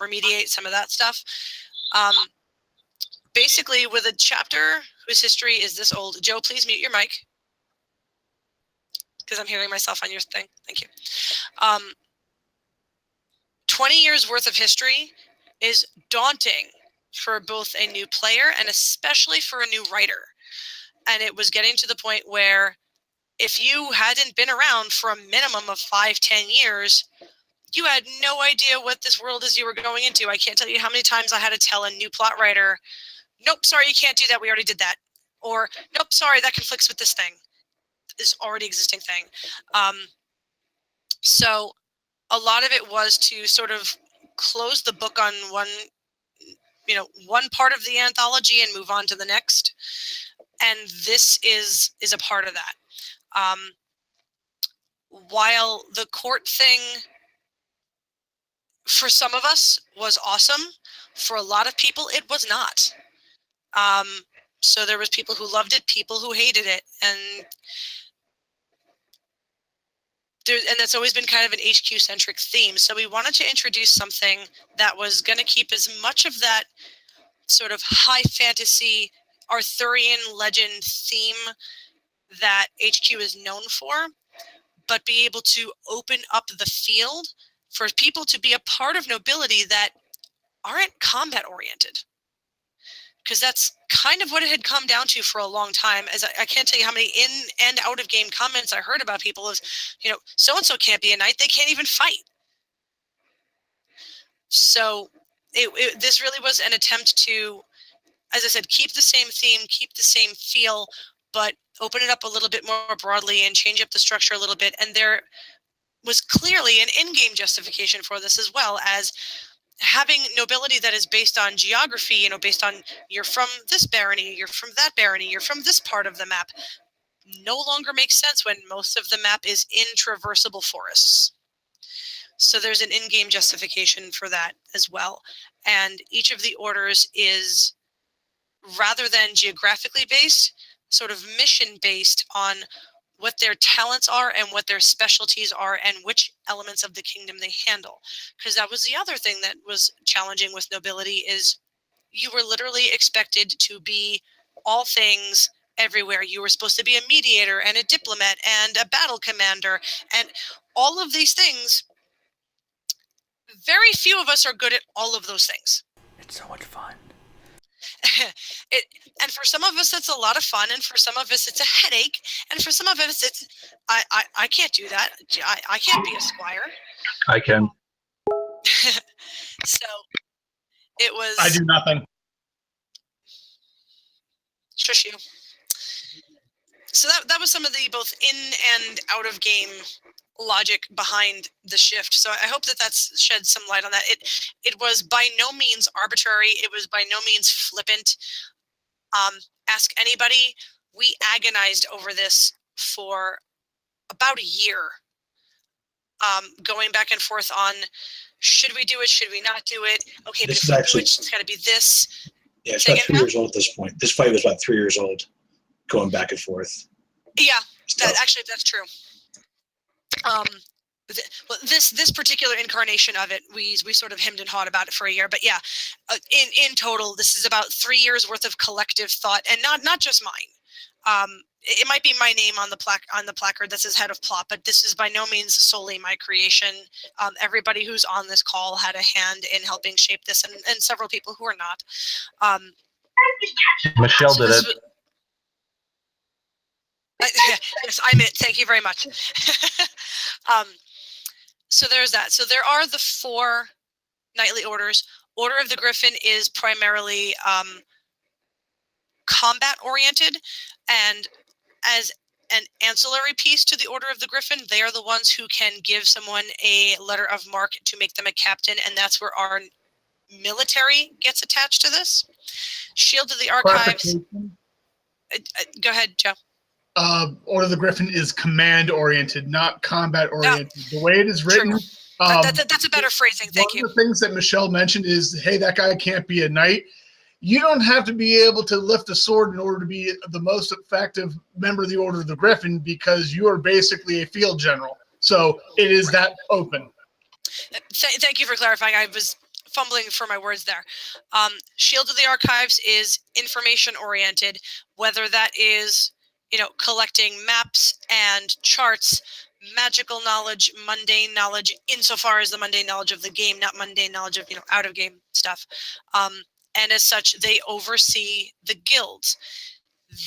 remediate some of that stuff. Basically, with a chapter whose history is this old, Joe, please mute your mic, because I'm hearing myself on your thing. Thank you. 20 years worth of history is daunting for both a new player and especially for a new writer. And it was getting to the point where if you hadn't been around for a minimum of 5-10 years, you had no idea what this world is you were going into. I can't tell you how many times I had to tell a new plot writer, nope, sorry, you can't do that. We already did that. Or, nope, sorry, that conflicts with this thing, this already existing thing. So a lot of it was to sort of close the book on one part of the anthology and move on to the next. And this is a part of that. While the court thing for some of us was awesome, for a lot of people it was not. So there was people who loved it, people who hated it, and that's always been kind of an HQ-centric theme. So we wanted to introduce something that was going to keep as much of that sort of high fantasy Arthurian legend theme that HQ is known for, but be able to open up the field for people to be a part of nobility that aren't combat oriented. Because that's kind of what it had come down to for a long time. As I can't tell you how many in and out of game comments I heard about people is, so-and-so can't be a knight. They can't even fight. So this really was an attempt to, as I said, keep the same theme, keep the same feel, but open it up a little bit more broadly and change up the structure a little bit. And there was clearly an in-game justification for this, as well as having nobility that is based on geography, based on you're from this barony, you're from that barony, you're from this part of the map, no longer makes sense when most of the map is in traversable forests. So there's an in-game justification for that as well. And each of the orders is, rather than geographically based, sort of mission based on what their talents are and what their specialties are and which elements of the kingdom they handle. Because that was the other thing that was challenging with nobility, is you were literally expected to be all things everywhere. You were supposed to be a mediator and a diplomat and a battle commander and all of these things. Very few of us are good at all of those things. It's so much fun. And for some of us, it's a lot of fun, and for some of us, it's a headache, and for some of us, it's I can't do that. I can't be a squire. I can. So it was. I do nothing. Shush you. So that was some of the both in and out of game logic behind the shift. So I hope that that's shed some light on that. It was by no means arbitrary. It was by no means flippant. Ask anybody. We agonized over this for about a year, going back and forth on, should we do it? Should we not do it? Okay, This but if is we do actually- it, it's got to be this. Yeah, it's Say about again, 3 years old at this point. This fight was about 3 years old, going back and forth. Yeah, It's tough. that's true. This particular incarnation of it, we sort of hemmed and hawed about it for a year. But yeah, in total, this is about 3 years worth of collective thought, and not just mine. It might be my name on the placard that says head of plot, but this is by no means solely my creation. Everybody who's on this call had a hand in helping shape this, and several people who are not. Michelle So did this it. Yes, I'm it. Thank you very much. So there's that. So there are the 4 knightly orders. Order of the Griffin is primarily combat oriented, and as an ancillary piece to the Order of the Griffin, they are the ones who can give someone a letter of marque to make them a captain, and that's where our military gets attached to this. Shield of the Archives. Go ahead, Joe. Order of the Griffin is command oriented, not combat oriented. The way it is written, that's a better phrasing. Thank you. One of the things that Michelle mentioned is, hey, that guy can't be a knight. You don't have to be able to lift a sword in order to be the most effective member of the Order of the Griffin, because you are basically a field general. So it is that open. Thank you for clarifying. I was fumbling for my words there. Shield of the Archives is information oriented, whether that is, collecting maps and charts, magical knowledge, mundane knowledge, insofar as the mundane knowledge of the game, not mundane knowledge of, out of game stuff. And as such, they oversee the guilds.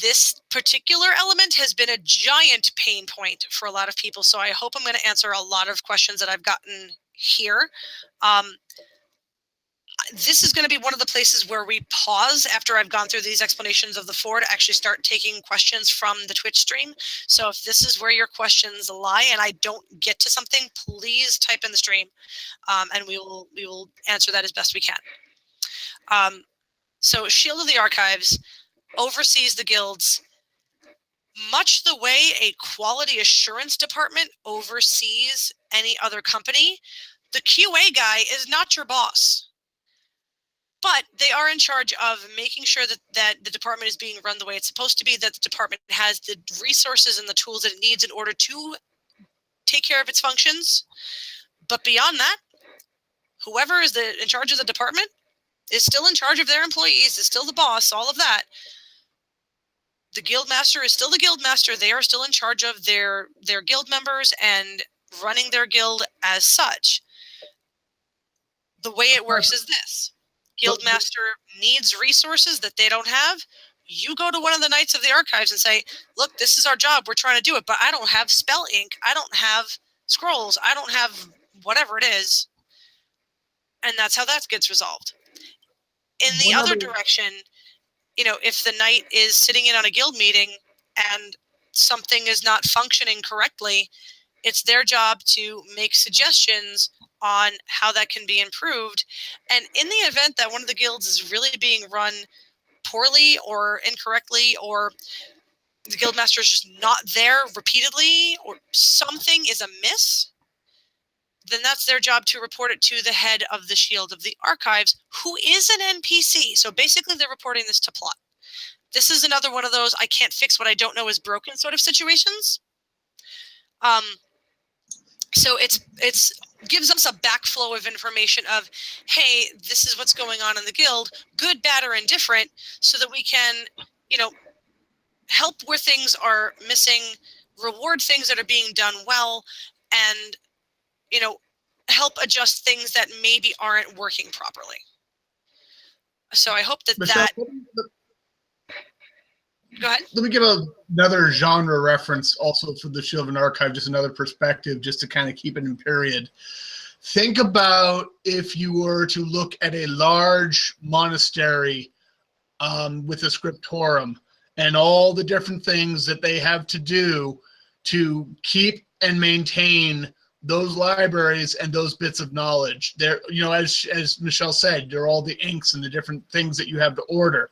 This particular element has been a giant pain point for a lot of people, so I hope I'm going to answer a lot of questions that I've gotten here. This is going to be one of the places where we pause after I've gone through these explanations of the 4 to actually start taking questions from the Twitch stream. So if this is where your questions lie and I don't get to something, please type in the stream, and we will answer that as best we can. So Shield of the Archives oversees the guilds much the way a quality assurance department oversees any other company. The QA guy is not your boss, but they are in charge of making sure that the department is being run the way it's supposed to be, that the department has the resources and the tools that it needs in order to take care of its functions. But beyond that, whoever is in charge of the department is still in charge of their employees, is still the boss, all of that. The guild master is still the guild master. They are still in charge of their guild members and running their guild as such. The way it works is this. Guild master needs resources that they don't have. You go to one of the Knights of the Archives and say, look, this is our job. We're trying to do it, but I don't have spell ink. I don't have scrolls. I don't have whatever it is. And that's how that gets resolved. In the other direction, if the knight is sitting in on a guild meeting and something is not functioning correctly, it's their job to make suggestions on how that can be improved. And in the event that one of the guilds is really being run poorly or incorrectly, or the guild master is just not there repeatedly, or something is amiss, then that's their job to report it to the head of the Shield of the Archives, who is an NPC. So basically they're reporting this to Plot. This is another one of those I can't fix what I don't know is broken sort of situations. So it's gives us a backflow of information of, hey, this is what's going on in the guild, good, bad, or indifferent, so that we can, help where things are missing, reward things that are being done well, and, help adjust things that maybe aren't working properly. So I hope that Michelle, Go ahead. Let me give another genre reference also for the Shield of an Archive, just another perspective, just to kind of keep it in period. Think about if you were to look at a large monastery with a scriptorum and all the different things that they have to do to keep and maintain those libraries and those bits of knowledge. There, as Michelle said, there are all the inks and the different things that you have to order.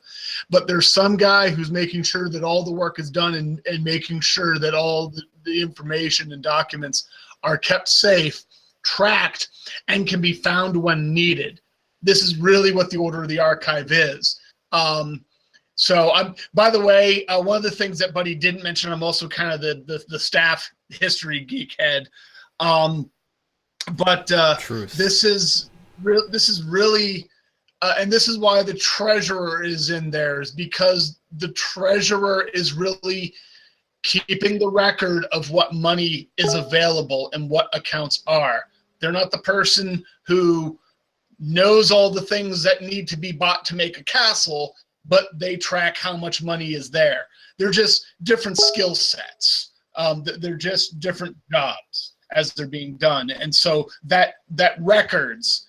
But there's some guy who's making sure that all the work is done and making sure that all the information and documents are kept safe, tracked, and can be found when needed. This is really what the Order of the Archive is. So by the way, one of the things that Buddy didn't mention, I'm also kind of the staff history geek head. This is really, and this is why the treasurer is in there, is because the treasurer is really keeping the record of what money is available and what accounts are. They're not the person who knows all the things that need to be bought to make a castle, but they track how much money is there. They're just different skill sets. They're just different jobs as they're being done. And so that records,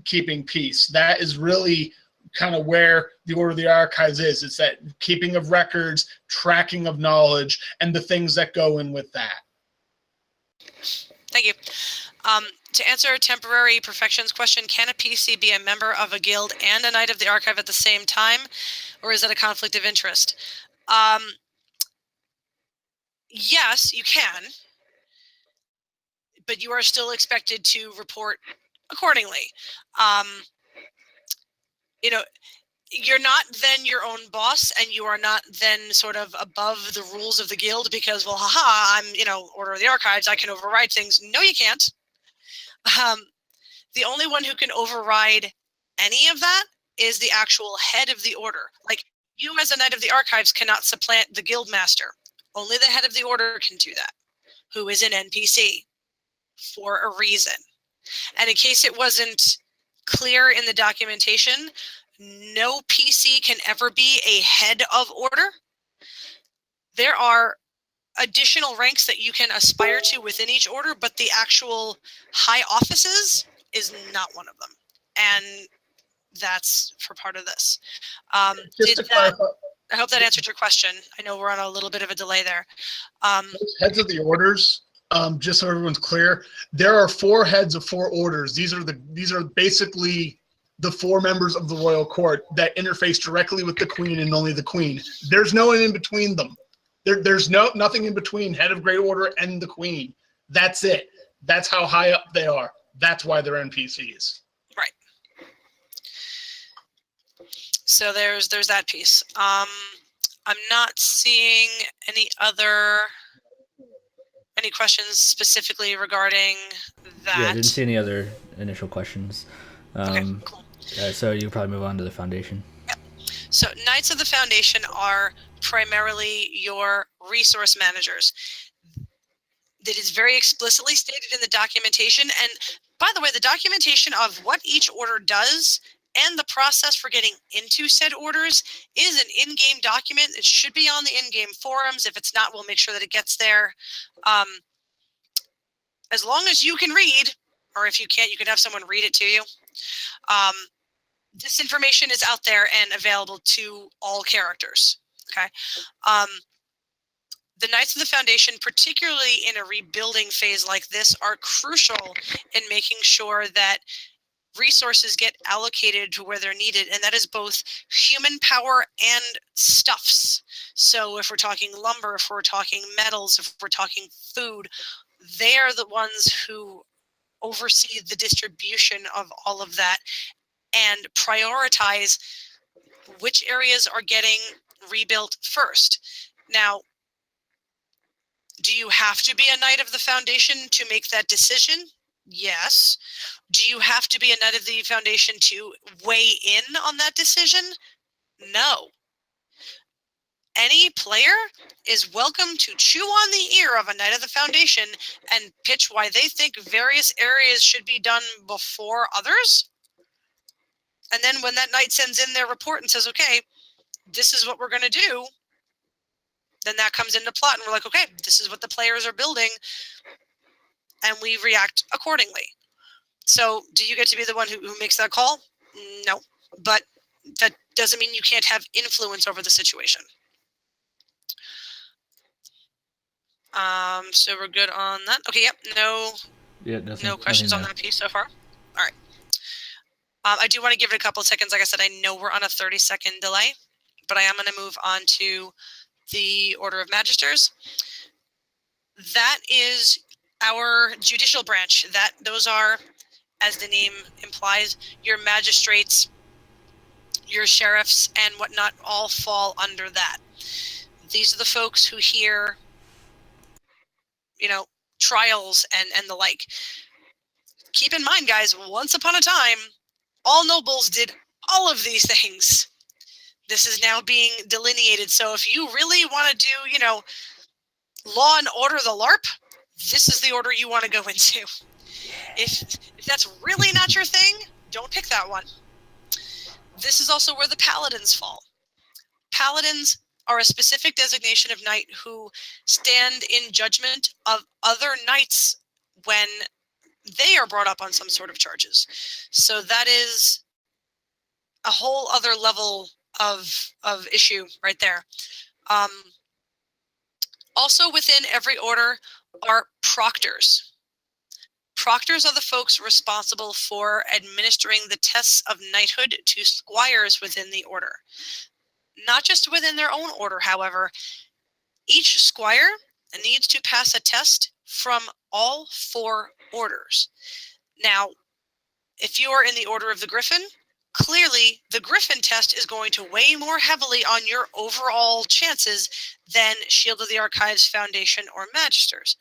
keeping peace, that is really kind of where the Order of the Archives is. It's that keeping of records, tracking of knowledge, and the things that go in with that. Thank you. To answer a temporary perfections question, can a PC be a member of a guild and a Knight of the Archive at the same time, or is that a conflict of interest? Yes, you can, but you are still expected to report accordingly. You're not then your own boss, and you are not then sort of above the rules of the guild because, well, haha, I'm, Order of the Archives, I can override things. No, you can't. The only one who can override any of that is the actual head of the order. Like, you as a Knight of the Archives cannot supplant the guild master. Only the head of the order can do that, who is an NPC for a reason. And in case it wasn't clear in the documentation, no PC can ever be a head of order. There are additional ranks that you can aspire to within each order, but the actual high offices is not one of them. And that's for part of this. I hope that answered your question. I know we're on a little bit of a delay there. Heads of the orders, just so everyone's clear, there are 4 heads of 4 orders. These are basically the 4 members of the royal court that interface directly with the queen and only the queen. There's no one in between them. There's nothing in between head of Great Order and the queen. That's it. That's how high up they are. That's why they're NPCs. Right. So there's that piece. I'm not seeing any questions specifically regarding that. Yeah, I didn't see any other initial questions. Okay, cool. So you can probably move on to the Foundation. Yep. So Knights of the Foundation are primarily your resource managers. That is very explicitly stated in the documentation. And by the way, the documentation of what each order does and the process for getting into said orders is an in-game document. It should be on the in-game forums. If it's not, we'll make sure that it gets there. As long as you can read, or if you can't, you can have someone read it to you. This information is out there and available to all characters. Okay. The Knights of the Foundation, particularly in a rebuilding phase like this, are crucial in making sure that resources get allocated to where they're needed, and that is both human power and stuffs. So if we're talking lumber, if we're talking metals, if we're talking food, they are the ones who oversee the distribution of all of that and prioritize which areas are getting rebuilt first. Now, do you have to be a Knight of the Foundation to make that decision? Yes. Do you have to be a Knight of the Foundation to weigh in on that decision? No. Any player is welcome to chew on the ear of a Knight of the Foundation and pitch why they think various areas should be done before others. And then when that Knight sends in their report and says, okay, this is what we're going to do, then that comes into plot and we're like, okay, this is what the players are building, and we react accordingly. So do you get to be the one who makes that call? No, but that doesn't mean you can't have influence over the situation. So we're good on that. Okay, yep, no questions on that piece so far. All right. I do want to give it a couple of seconds. Like I said, I know we're on a 30-second delay, but I am going to move on to the Order of Magisters. That is our judicial branch. Those are, as the name implies, your magistrates, your sheriffs, and whatnot all fall under that. These are the folks who hear, trials and the like. Keep in mind, guys, once upon a time, all nobles did all of these things. This is now being delineated. So if you really want to do, Law and Order the LARP, this is the order you want to go into. If that's really not your thing, don't pick that one. This is also where the Paladins fall. Paladins are a specific designation of knight who stand in judgment of other knights when they are brought up on some sort of charges. So that is a whole other level of issue right there. Also within every order are proctors. Proctors are the folks responsible for administering the tests of knighthood to squires within the order. Not just within their own order, however. Each squire needs to pass a test from all 4 orders. Now, if you are in the Order of the Griffin, clearly the Griffin test is going to weigh more heavily on your overall chances than Shield of the Archives, Foundation, or Magisters.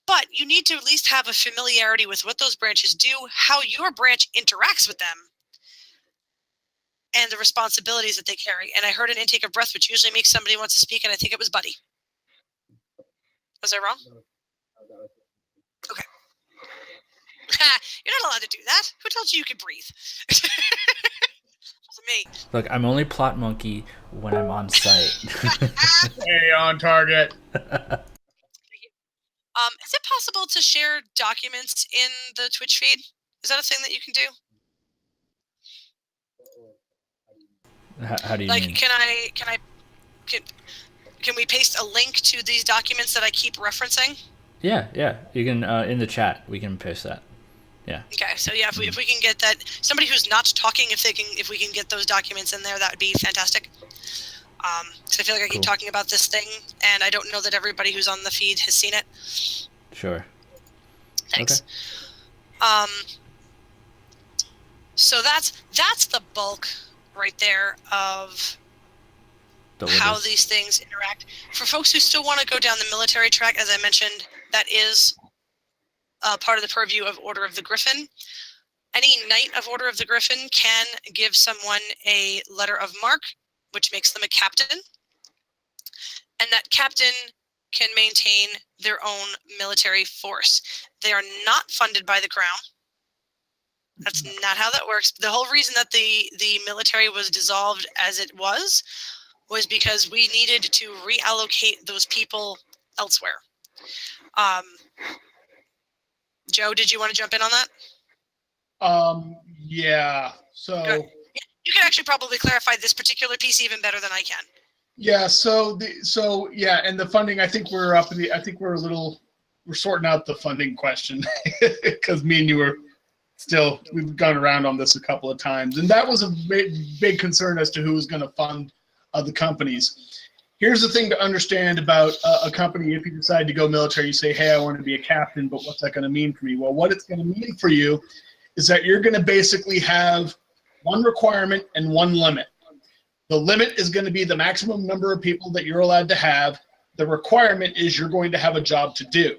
But you need to at least have a familiarity with what those branches do, how your branch interacts with them, and the responsibilities that they carry. And I heard an intake of breath, which usually makes somebody want to speak, and I think it was Buddy. Was I wrong? Okay. You're not allowed to do that. Who told you could breathe? It wasn't me. Look, I'm only plot monkey when I'm on site. Hey, on target. Is it possible to share documents in the Twitch feed? Is that a thing that you can do? How do you mean? Can we paste a link to these documents that I keep referencing? Yeah. You can in the chat. We can paste that. Yeah. Okay. So yeah, if we can get that, somebody who's not talking, if we can get those documents in there, that would be fantastic. Because I feel like I keep talking about this thing, and I don't know that everybody who's on the feed has seen it. Sure. Thanks. Okay. So that's the bulk right there of how these things interact. For folks who still want to go down the military track, as I mentioned, that is part of the purview of Order of the Griffin. Any Knight of Order of the Griffin can give someone a letter of marque, which makes them a captain. And that captain can maintain their own military force. They are not funded by the crown. That's not how that works. The whole reason that the military was dissolved as it was because we needed to reallocate those people elsewhere. Joe, did you want to jump in on that? Yeah. So you can actually probably clarify this particular piece even better than I can. Yeah. And the funding. I think we're up. We're sorting out the funding question because me and you we've gone around on this a couple of times, and that was a big concern as to who was going to fund the companies. here's the thing to understand about a company. If you decide to go military, you say, hey, I want to be a captain, but what's that going to mean for me? Well, what it's going to mean for you is that you're going to basically have one requirement and one limit. The limit is going to be the maximum number of people that you're allowed to have. The requirement is you're going to have a job to do.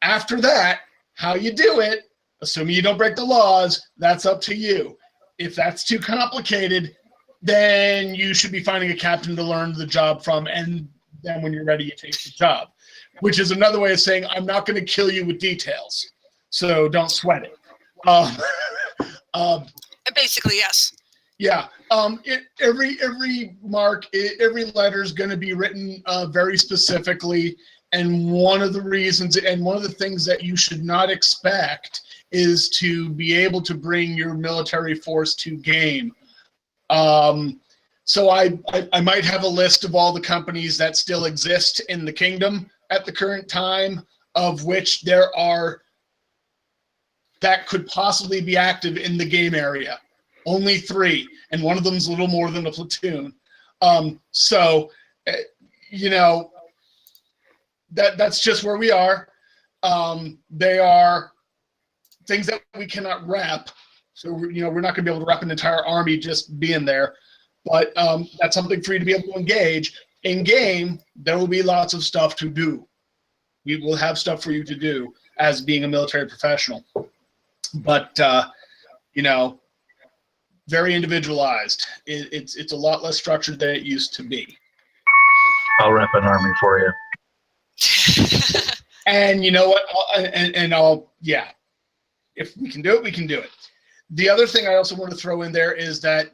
After that, how you do it, assuming you don't break the laws, that's up to you. If that's too complicated, then you should be finding a captain to learn the job from, and then when you're ready, you take the job, which is another way of saying I'm not going to kill you with details, so don't sweat it. Basically, yes. Yeah. Every mark, every letter is going to be written very specifically, and one of the reasons and one of the things that you should not expect is to be able to bring your military force to game. So I might have a list of all the companies that still exist in the kingdom at the current time, of which there are that could possibly be active in the game area. Only 3, and one of them is a little more than a platoon. That's just where we are. They are things that we cannot wrap. So we're not going to be able to wrap an entire army just being there. But that's something for you to be able to engage. In game, there will be lots of stuff to do. We will have stuff for you to do as being a military professional. But very individualized. It's a lot less structured than it used to be. I'll wrap an army for you. And you know what? If we can do it, we can do it. The other thing I also want to throw in there is that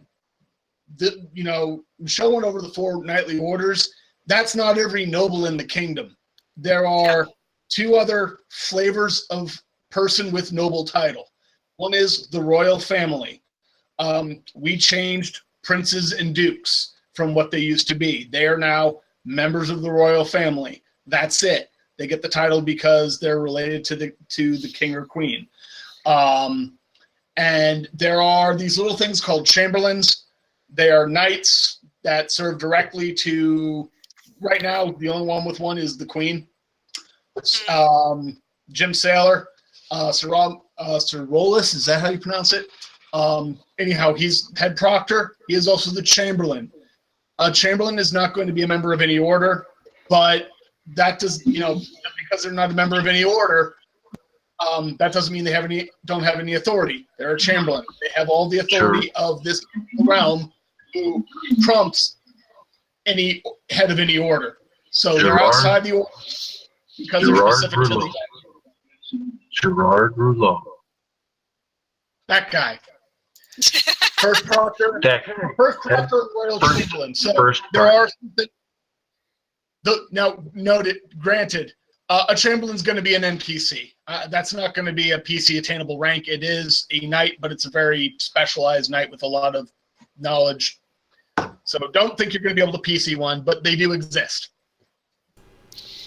Michelle went over the 4 knightly orders. That's not every noble in the kingdom. There are 2 other flavors of person with noble title. One is the royal family. We changed princes and dukes from what they used to be. They are now members of the royal family. That's it. They get the title because they're related to the king or queen. And there are these little things called chamberlains. They are knights that serve directly to, right now, the only one with one is the queen. Jim Saylor, Sir Rollis, is that how you pronounce it? Anyhow, he's head proctor. He is also the chamberlain. A chamberlain is not going to be a member of any order, but that does, because they're not a member of any order, that doesn't mean they don't have any authority. They're a chamberlain. They have all the authority of this realm, who trumps any head of any order. So they're outside the order because they're specific to the Gerard Rouleau. That guy. First proctor, royal chamberlain. So there are now noted. Granted, a chamberlain's going to be an NPC. That's not going to be a PC attainable rank. It is a knight, but it's a very specialized knight with a lot of knowledge. So don't think you're going to be able to PC one, but they do exist.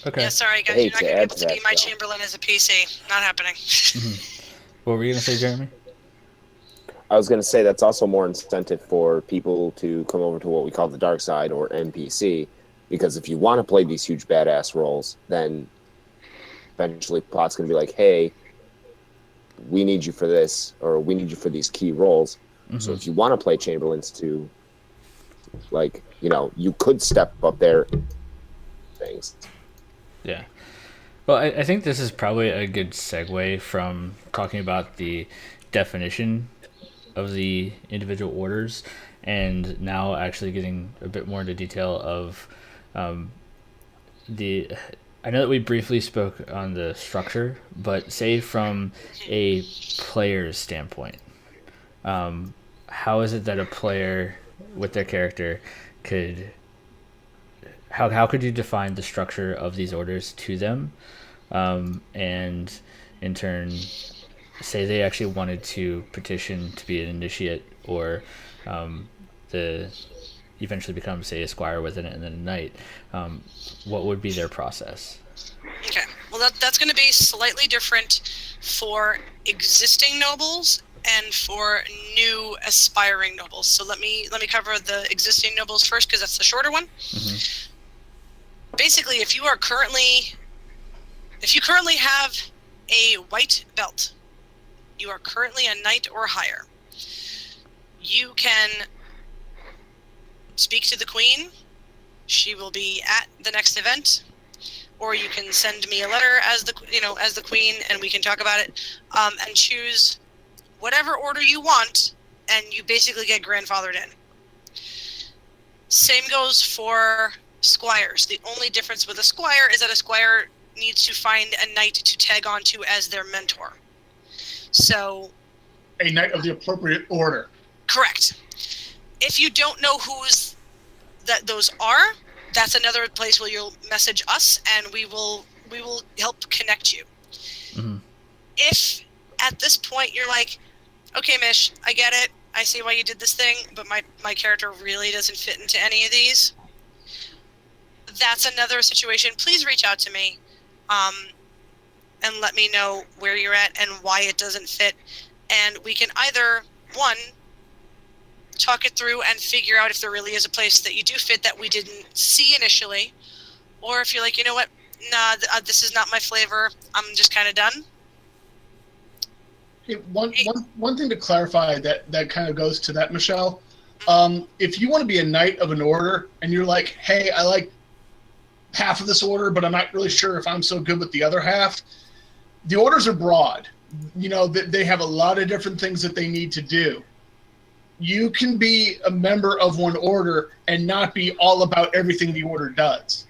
Okay. Yeah, sorry guys, you're not going to be able to be my chamberlain as a PC. Not happening. What were you going to say, Jeremy? I was going to say that's also more incentive for people to come over to what we call the dark side, or NPC, because if you want to play these huge badass roles, then eventually Plot's going to be like, hey, we need you for this, or we need you for these key roles. Mm-hmm. So if you want to play chamberlains too, you could step up there. Things. Yeah. Well, I think this is probably a good segue from talking about the definition of the individual orders, and now actually getting a bit more into detail of I know that we briefly spoke on the structure, but say from a player's standpoint, how is it that a player with their character could, how could you define the structure of these orders to them, and in turn, say they actually wanted to petition to be an initiate, or eventually become, say, a squire within it and then a knight, what would be their process? Okay, well that's going to be slightly different for existing nobles and for new aspiring nobles. So let me cover the existing nobles first, because that's the shorter one. Mm-hmm. basically, if you currently have a white belt, you are currently a knight or higher, you can speak to the queen. She will be at the next event, or you can send me a letter as the queen, and we can talk about it, and choose whatever order you want, and you basically get grandfathered in. Same goes for squires. The only difference with a squire is that a squire needs to find a knight to tag onto as their mentor. So, a knight of the appropriate order. Correct. If you don't know those are, that's another place where you'll message us, and we will help connect you. Mm-hmm. If at this point you're like, okay, Mish, I get it. I see why you did this thing, but my character really doesn't fit into any of these. That's another situation. Please reach out to me, and let me know where you're at and why it doesn't fit. And we can either, one, talk it through and figure out if there really is a place that you do fit that we didn't see initially. Or if you're like, you know what, nah, this is not my flavor, I'm just kind of done. Hey, one thing to clarify that kind of goes to that, Michelle. If you want to be a knight of an order and you're like, hey, I like half of this order, but I'm not really sure if I'm so good with the other half, the orders are broad. You know, they have a lot of different things that they need to do. You can be a member of one order and not be all about everything the order does.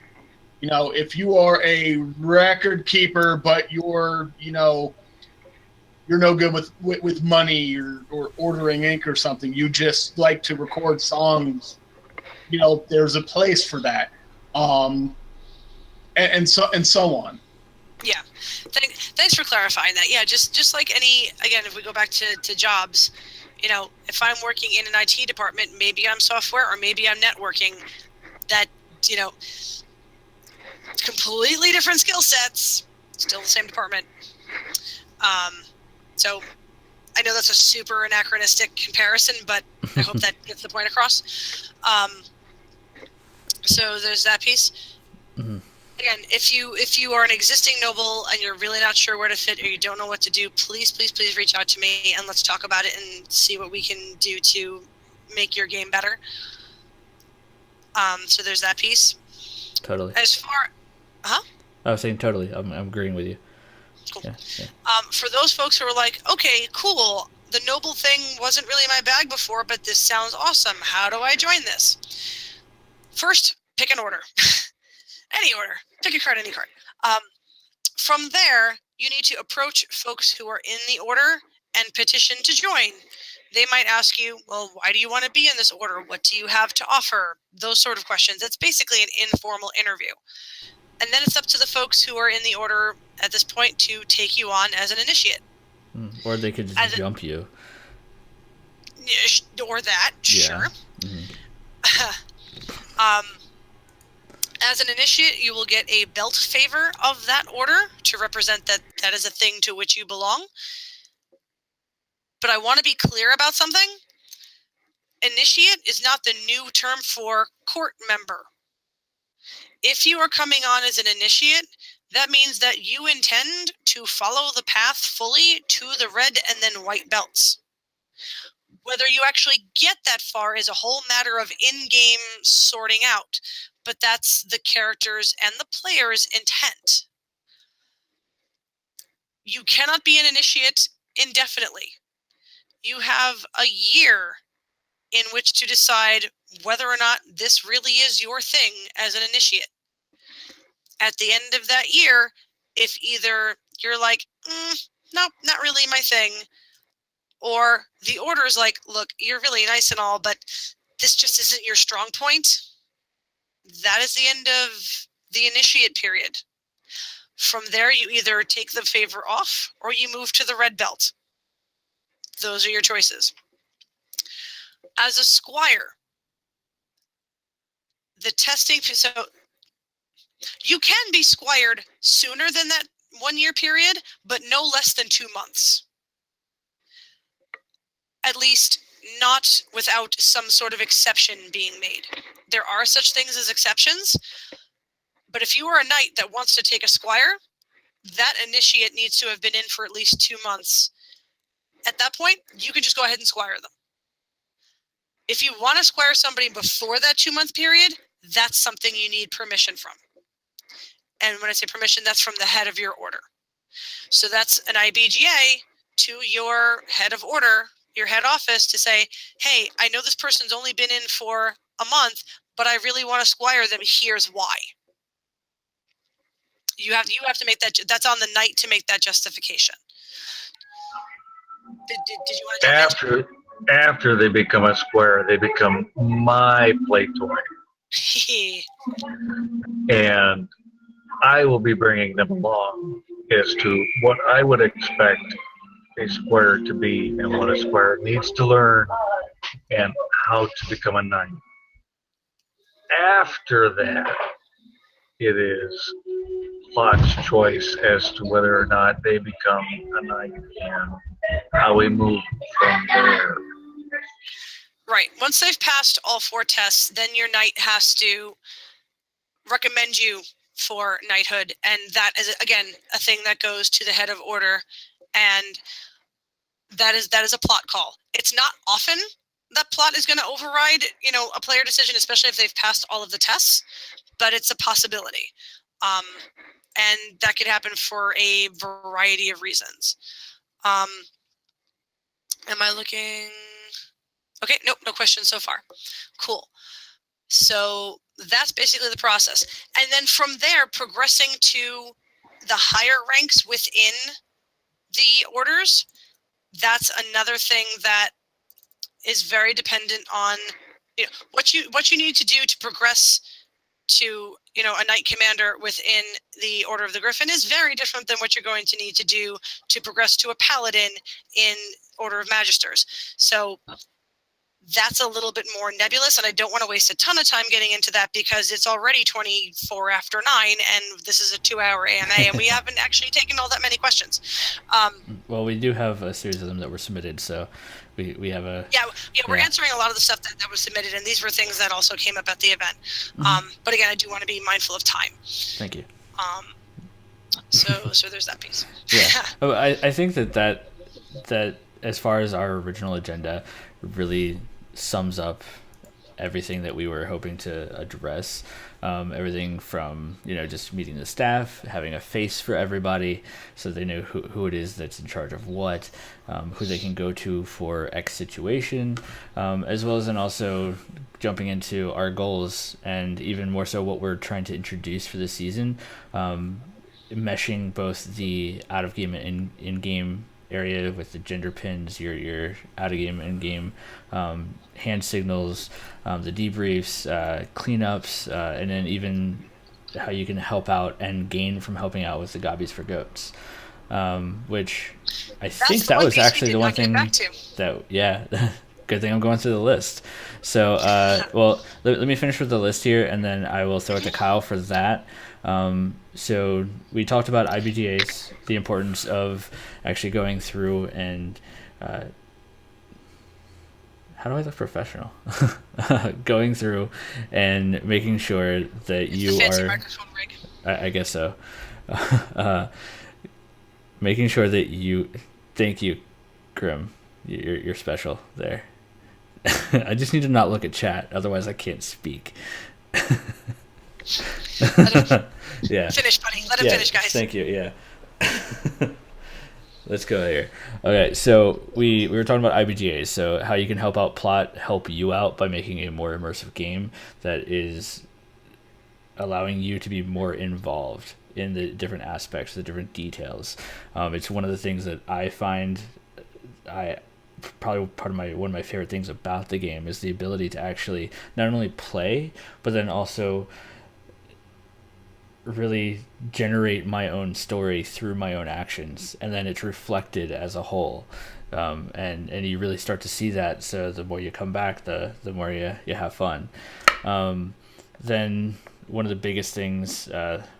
You know, if you are a record keeper, but you're no good with money or ordering ink or something, you just like to record songs, you know, there's a place for that. And so on. Yeah. Thanks for clarifying that. Yeah, just like again, if we go back to jobs, you know, if I'm working in an IT department, maybe I'm software or maybe I'm networking, that, you know, completely different skill sets, still the same department. So I know that's a super anachronistic comparison, but I hope that gets the point across. So there's that piece. Mm-hmm. Again, if you are an existing noble and you're really not sure where to fit or you don't know what to do, please reach out to me and let's talk about it and see what we can do to make your game better. So there's that piece. Totally. As far, I was saying totally. I'm agreeing with you. Cool. Yeah. For those folks who are like, okay, cool, the noble thing wasn't really my bag before, but this sounds awesome. How do I join this? First, pick an order. Any order. Pick a card, any card. From there, you need to approach folks who are in the order and petition to join. They might ask you, well, why do you want to be in this order? What do you have to offer? Those sort of questions. It's basically an informal interview. And then it's up to the folks who are in the order at this point to take you on as an initiate. Or they could just jump you. Or that, yeah. Sure. Mm-hmm. As an initiate, you will get a belt favor of that order to represent that is a thing to which you belong. But I want to be clear about something. Initiate is not the new term for court member. If you are coming on as an initiate, that means that you intend to follow the path fully to the red and then white belts. Whether you actually get that far is a whole matter of in-game sorting out, but that's the character's and the player's intent. You cannot be an initiate indefinitely. You have a year in which to decide whether or not this really is your thing as an initiate. At the end of that year, if either you're like, nope, not really my thing, or the order is like, look, you're really nice and all, but this just isn't your strong point, that is the end of the initiate period. From there, you either take the favor off or you move to the red belt. Those are your choices. As a squire, the testing, so you can be squired sooner than that 1 year period, but no less than 2 months. At least not without some sort of exception being made. There are such things as exceptions, But if you are a knight that wants to take a squire, that initiate needs to have been in for at least 2 months. At that point, you can just go ahead and squire them. If you want to squire somebody before that 2-month period, that's something you need permission from. And when I say permission, that's from the head of your order. So that's an IBGA to your head of order, your head office, to say, hey, I know this person's only been in for a month, but I really want to squire them. Here's why. You have to make that. That's on the knight to make that justification. Did you want to after they become a square, they become my play toy, and I will be bringing them along as to what I would expect a square to be and what a square needs to learn and how to become a knight. After that, it is Plot's choice as to whether or not they become a knight and how we move from there. Right. Once they've passed all 4 tests, then your knight has to recommend you for knighthood, and that is again a thing that goes to the head of order, and that is a Plot call. It's not often that Plot is going to override, a player decision, especially if they've passed all of the tests, but it's a possibility. And that could happen for a variety of reasons. Am I looking? Okay, nope, no questions so far. Cool. So that's basically the process. And then from there, progressing to the higher ranks within the orders, that's another thing that is very dependent on what you need to do to progress to a knight commander within the Order of the Griffin is very different than what you're going to need to do to progress to a paladin in Order of Magisters. So that's a little bit more nebulous, and I don't want to waste a ton of time getting into that because it's already 24 after 9, and this is a 2-hour AMA, and we haven't actually taken all that many questions. Well, we do have a series of them that were submitted, so we have a... Yeah, we're answering a lot of the stuff that was submitted, and these were things that also came up at the event. But again, I do want to be mindful of time. Thank you. So there's that piece. Yeah. I think that as far as our original agenda really sums up everything that we were hoping to address. Everything from just meeting the staff, having a face for everybody so they know who it is that's in charge of what, who they can go to for X situation, as well as then also jumping into our goals and even more so what we're trying to introduce for the season, meshing both the out of game and in-game area with the gender pins, your out of game, in game, hand signals, the debriefs, cleanups, and then even how you can help out and gain from helping out with the Gobbies for Goats, which I think that was actually the one thing that good thing I'm going through the list. So well, let me finish with the list here, and then I will throw it to Kyle for that. So we talked about IBGAs, the importance of actually going through and how do I look professional? Going through and making sure that you are, I guess so, making sure that you, thank you, Grim, you're special there. I just need to not look at chat, otherwise I can't speak. Yeah. Finish, buddy. Let him finish, guys. Thank you. Yeah. Let's go here. Okay, so we were talking about IBGAs, so how you can help out Plot, help you out by making a more immersive game that is allowing you to be more involved in the different aspects, the different details. It's one of the things that I find probably part of one of my favorite things about the game is the ability to actually not only play, but then also really generate my own story through my own actions, and then it's reflected as a whole, and you really start to see that. So the more you come back, the more you have fun. Then one of the biggest things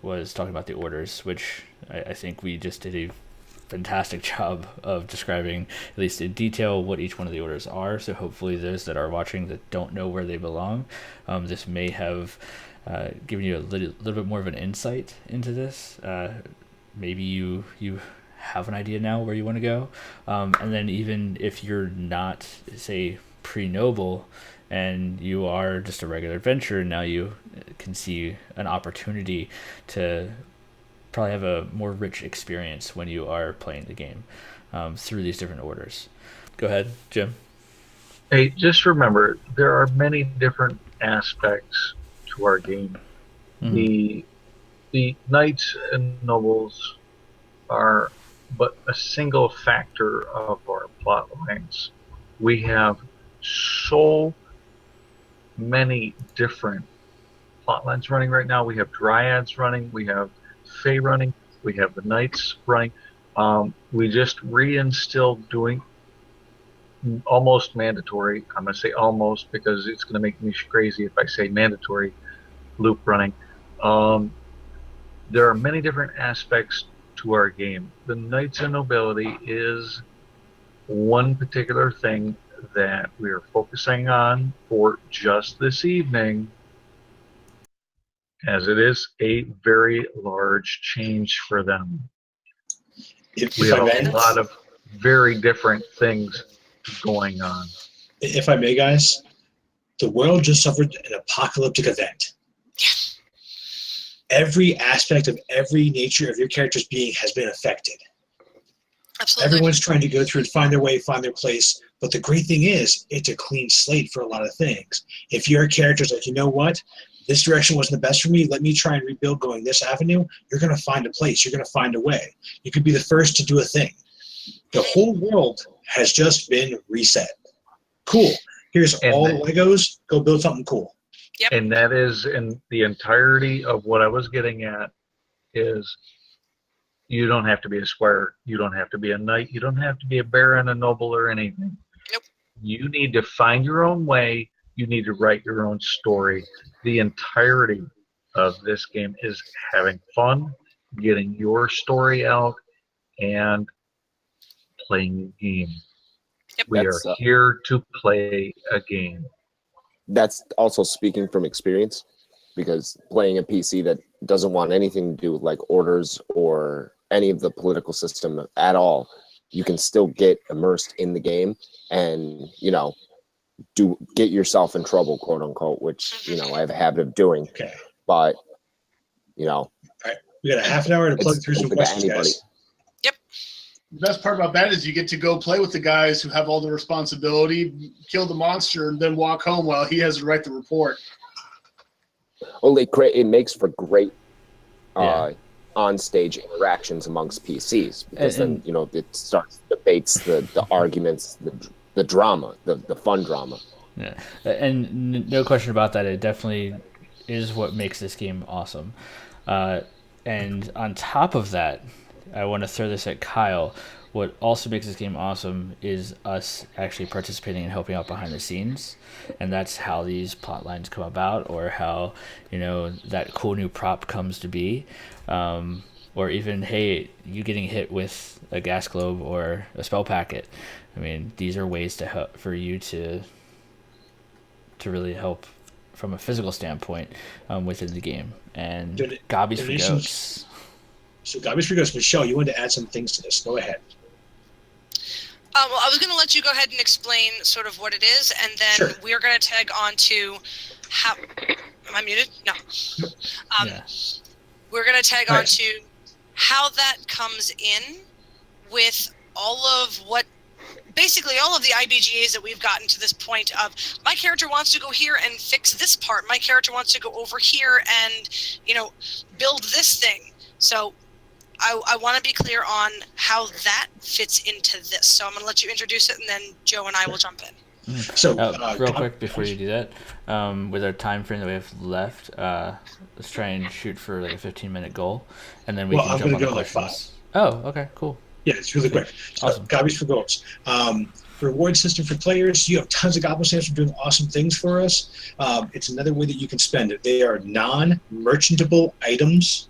was talking about the orders, which I think we just did a fantastic job of describing, at least in detail, what each one of the orders are. So hopefully those that are watching that don't know where they belong, this may have giving you a little bit more of an insight into this. Maybe you have an idea now where you want to go, and then even if you're not, say, pre-noble and you are just a regular adventurer, now you can see an opportunity to probably have a more rich experience when you are playing the game through these different orders. Go ahead, Jim. Hey, just remember, there are many different aspects to our game. Mm-hmm. The knights and nobles are but a single factor of our plot lines. We have so many different plot lines running right now. We have dryads running, we have fae running, we have the knights running. We just reinstilled doing almost mandatory. I'm going to say almost because it's going to make me crazy if I say mandatory loop running. There are many different aspects to our game. The Knights and Nobility is one particular thing that we are focusing on for just this evening, as it is a very large change for them. We have a lot of very different things going on. If I may, guys, the world just suffered an apocalyptic event. Every aspect of every nature of your character's being has been affected. Absolutely. Everyone's trying to go through and find their way, find their place. But the great thing is, it's a clean slate for a lot of things. If your character's like, you know what, this direction wasn't the best for me, let me try and rebuild going this avenue, you're going to find a place. You're going to find a way. You could be the first to do a thing. The whole world has just been reset. Cool. Here's all the Legos. Go build something cool. Yep. And that is in the entirety of what I was getting at is you don't have to be a squire. You don't have to be a knight. You don't have to be a baron, a noble, or anything. Nope. You need to find your own way. You need to write your own story. The entirety of this game is having fun, getting your story out, and playing a game. Yep. We are here to play a game. That's also speaking from experience, because playing a PC that doesn't want anything to do with like orders or any of the political system at all, you can still get immersed in the game and, you know, get yourself in trouble, quote unquote, which, you know, I have a habit of doing. Okay. But, you know. All right. We got a half an hour to plug through some questions, guys. Yep. The best part about that is you get to go play with the guys who have all the responsibility, kill the monster, and then walk home while he has to write the report. Well, it makes for great on-stage interactions amongst PCs, because then, you know, it starts debates, the arguments, the drama, the fun drama. Yeah, and no question about that. It definitely is what makes this game awesome. And on top of that, I want to throw this at Kyle. What also makes this game awesome is us actually participating and helping out behind the scenes. And that's how these plot lines come about, or how, you know, that cool new prop comes to be. Or even, hey, you getting hit with a gas globe or a spell packet. I mean, these are ways to help for you to really help from a physical standpoint within the game. And Gobbies for Goats. So Gobbies for Goats, Michelle, you wanted to add some things to this. Go ahead. Well, I was going to let you go ahead and explain sort of what it is, and then we're going to tag on to how... Am I muted? No. We're going to tag on to how that comes in with all of what... Basically, all of the IBGAs that we've gotten to this point of, my character wants to go here and fix this part. My character wants to go over here and, you know, build this thing. So I want to be clear on how that fits into this. So I'm going to let you introduce it, and then Joe and I will jump in. So, real quick before you do that, with our time frame that we have left, let's try and shoot for like a 15-minute goal, and then we can jump on the questions. Oh, okay, cool. Yeah, it's really quick. So, awesome. Gobbies for Goats. Reward system for players. You have tons of Goblin stamps for doing awesome things for us. It's another way that you can spend it. They are non-merchantable items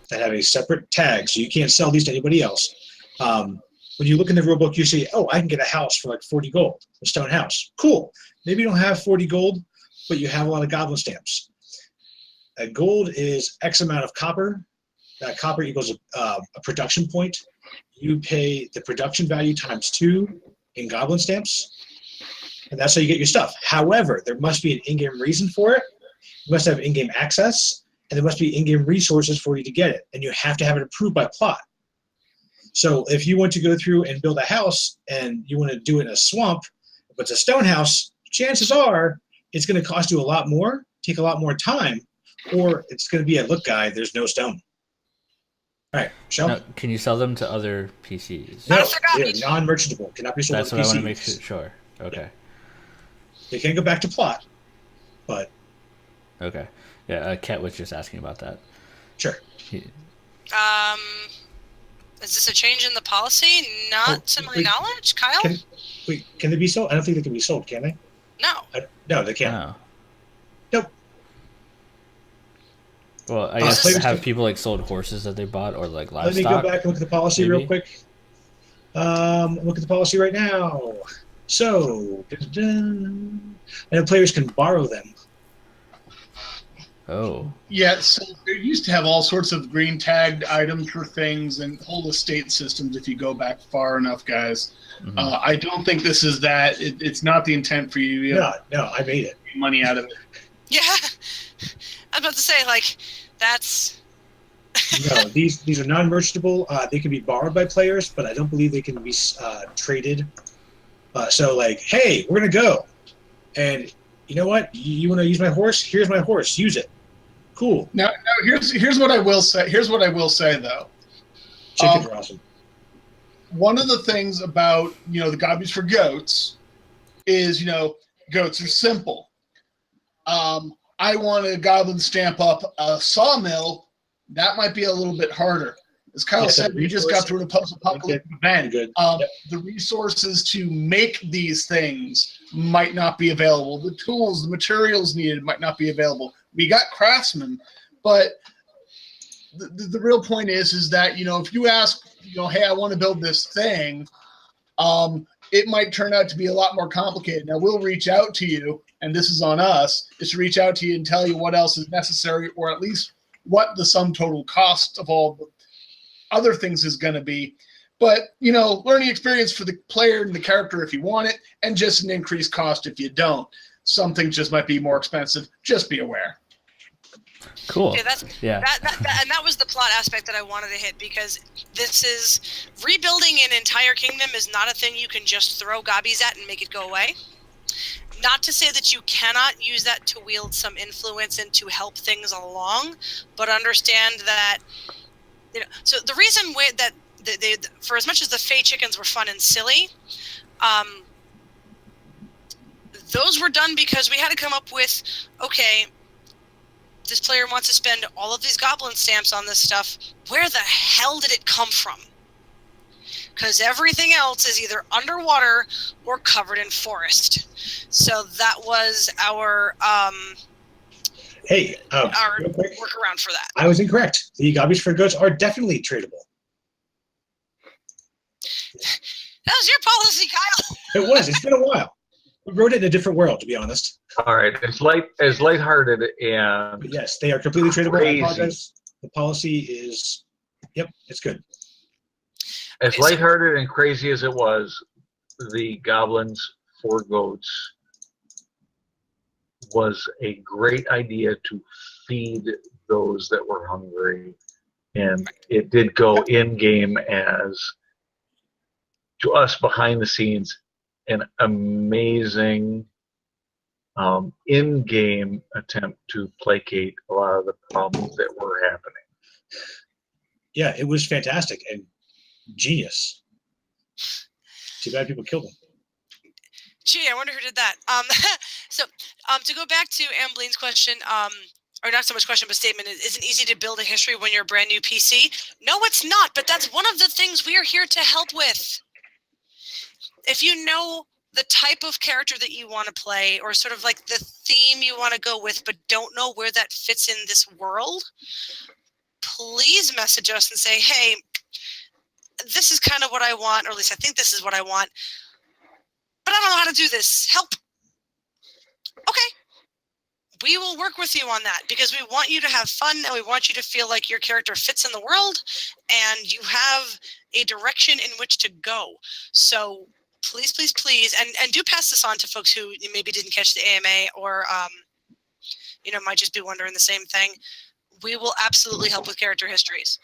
that have a separate tag, so you can't sell these to anybody else. When you look in the rulebook, you see, oh, I can get a house for like 40 gold, a stone house. Cool. Maybe you don't have 40 gold, but you have a lot of Goblin stamps. gold is X amount of copper. That copper equals a production point. You pay the production value times 2 in goblin stamps, and that's how you get your stuff. However, there must be an in-game reason for it. You must have in-game access, and there must be in-game resources for you to get it, and you have to have it approved by plot. So if you want to go through and build a house and you want to do it in a swamp, if it's a stone house, chances are it's going to cost you a lot more, take a lot more time, or it's going to be a look, guy, there's no stone. All right, Michelle? Now, can you sell them to other PCs? No, I forgot they're these. non-merchantable. Cannot be sold That's to what PCs. I want to make sure. Okay. They can go back to plot, but Okay. Yeah, Ket was just asking about that. sure. Is this a change in the policy? Not to my knowledge, Kyle. Can they be sold? I don't think they can be sold, can they? No. No, they can't. Oh. Nope. Well, I Players guess have can- people like sold horses that they bought or like Let me livestock? go back and look at the policy real maybe? quick. Look at the policy right now. So, and players can borrow them. Oh. Yeah, so there used to have all sorts of green tagged items for things and whole estate systems if you go back far enough, guys. Mhm. I don't think this is that. It's not the intent for you to No, I made it. get money out of it. Yeah. I was about to say, like, that's. No, these are non-merchantable. They can be borrowed by players, but I don't believe they can be traded. So, like, hey, we're gonna go, and you know what? You want to use my horse? Here's my horse. Use it. Cool. Now here's what I will say. Here's what I will say though. Chickens are awesome. One of the things about the Gobbies for Goats is goats are simple. I want a goblin stamp up a sawmill. That might be a little bit harder. As Kyle said, we just got through a post-apocalyptic event. Good. The resources to make these things might not be available. The tools, the materials needed might not be available. We got craftsmen, but the real point is that if you ask, hey, I want to build this thing, it might turn out to be a lot more complicated. Now we'll reach out to you, and this is on us, is to reach out to you and tell you what else is necessary, or at least what the sum total cost of all the other things is going to be. But learning experience for the player and the character if you want it, and just an increased cost if you don't. Some things just might be more expensive. Just be aware. Cool. Yeah, Yeah. and that was the plot aspect that I wanted to hit, because this is rebuilding an entire kingdom is not a thing you can just throw gobbies at and make it go away. Not to say that you cannot use that to wield some influence and to help things along, but understand that so the reason that they for as much as the Fey chickens were fun and silly, those were done because we had to come up with, okay, this player wants to spend all of these goblin stamps on this stuff. Where the hell did it come from? Because everything else is either underwater or covered in forest. So that was our Hey, our real quick, workaround for that. I was incorrect. The Gobbies for Goats are definitely tradable. That was your policy, Kyle. It was. It's been a while. We wrote it in a different world, to be honest. All right, as lighthearted and But yes, they are completely tradable. Crazy. I apologize. The policy is, yep, it's good. as lighthearted and crazy as it was, the Goblins for Goats was a great idea to feed those that were hungry, and it did go in game as, to us behind the scenes, an amazing in-game attempt to placate a lot of the problems that were happening. Yeah, it was fantastic and genius. Too bad people killed him. Gee, I wonder who did that. So to go back to Amblene's question, or not so much question, but statement, is it easy to build a history when you're a brand new PC? No, it's not, but that's one of the things we are here to help with. If you know the type of character that you want to play, or sort of like the theme you want to go with, but don't know where that fits in this world, please message us and say, hey, this is kind of what I want, or at least I think this is what I want, but I don't know how to do this. Help. Okay. we will work with you on that because we want you to have fun and we want you to feel like your character fits in the world and you have a direction in which to go. So please, please, please, and do pass this on to folks who maybe didn't catch the AMA or, might just be wondering the same thing. We will absolutely help with character histories.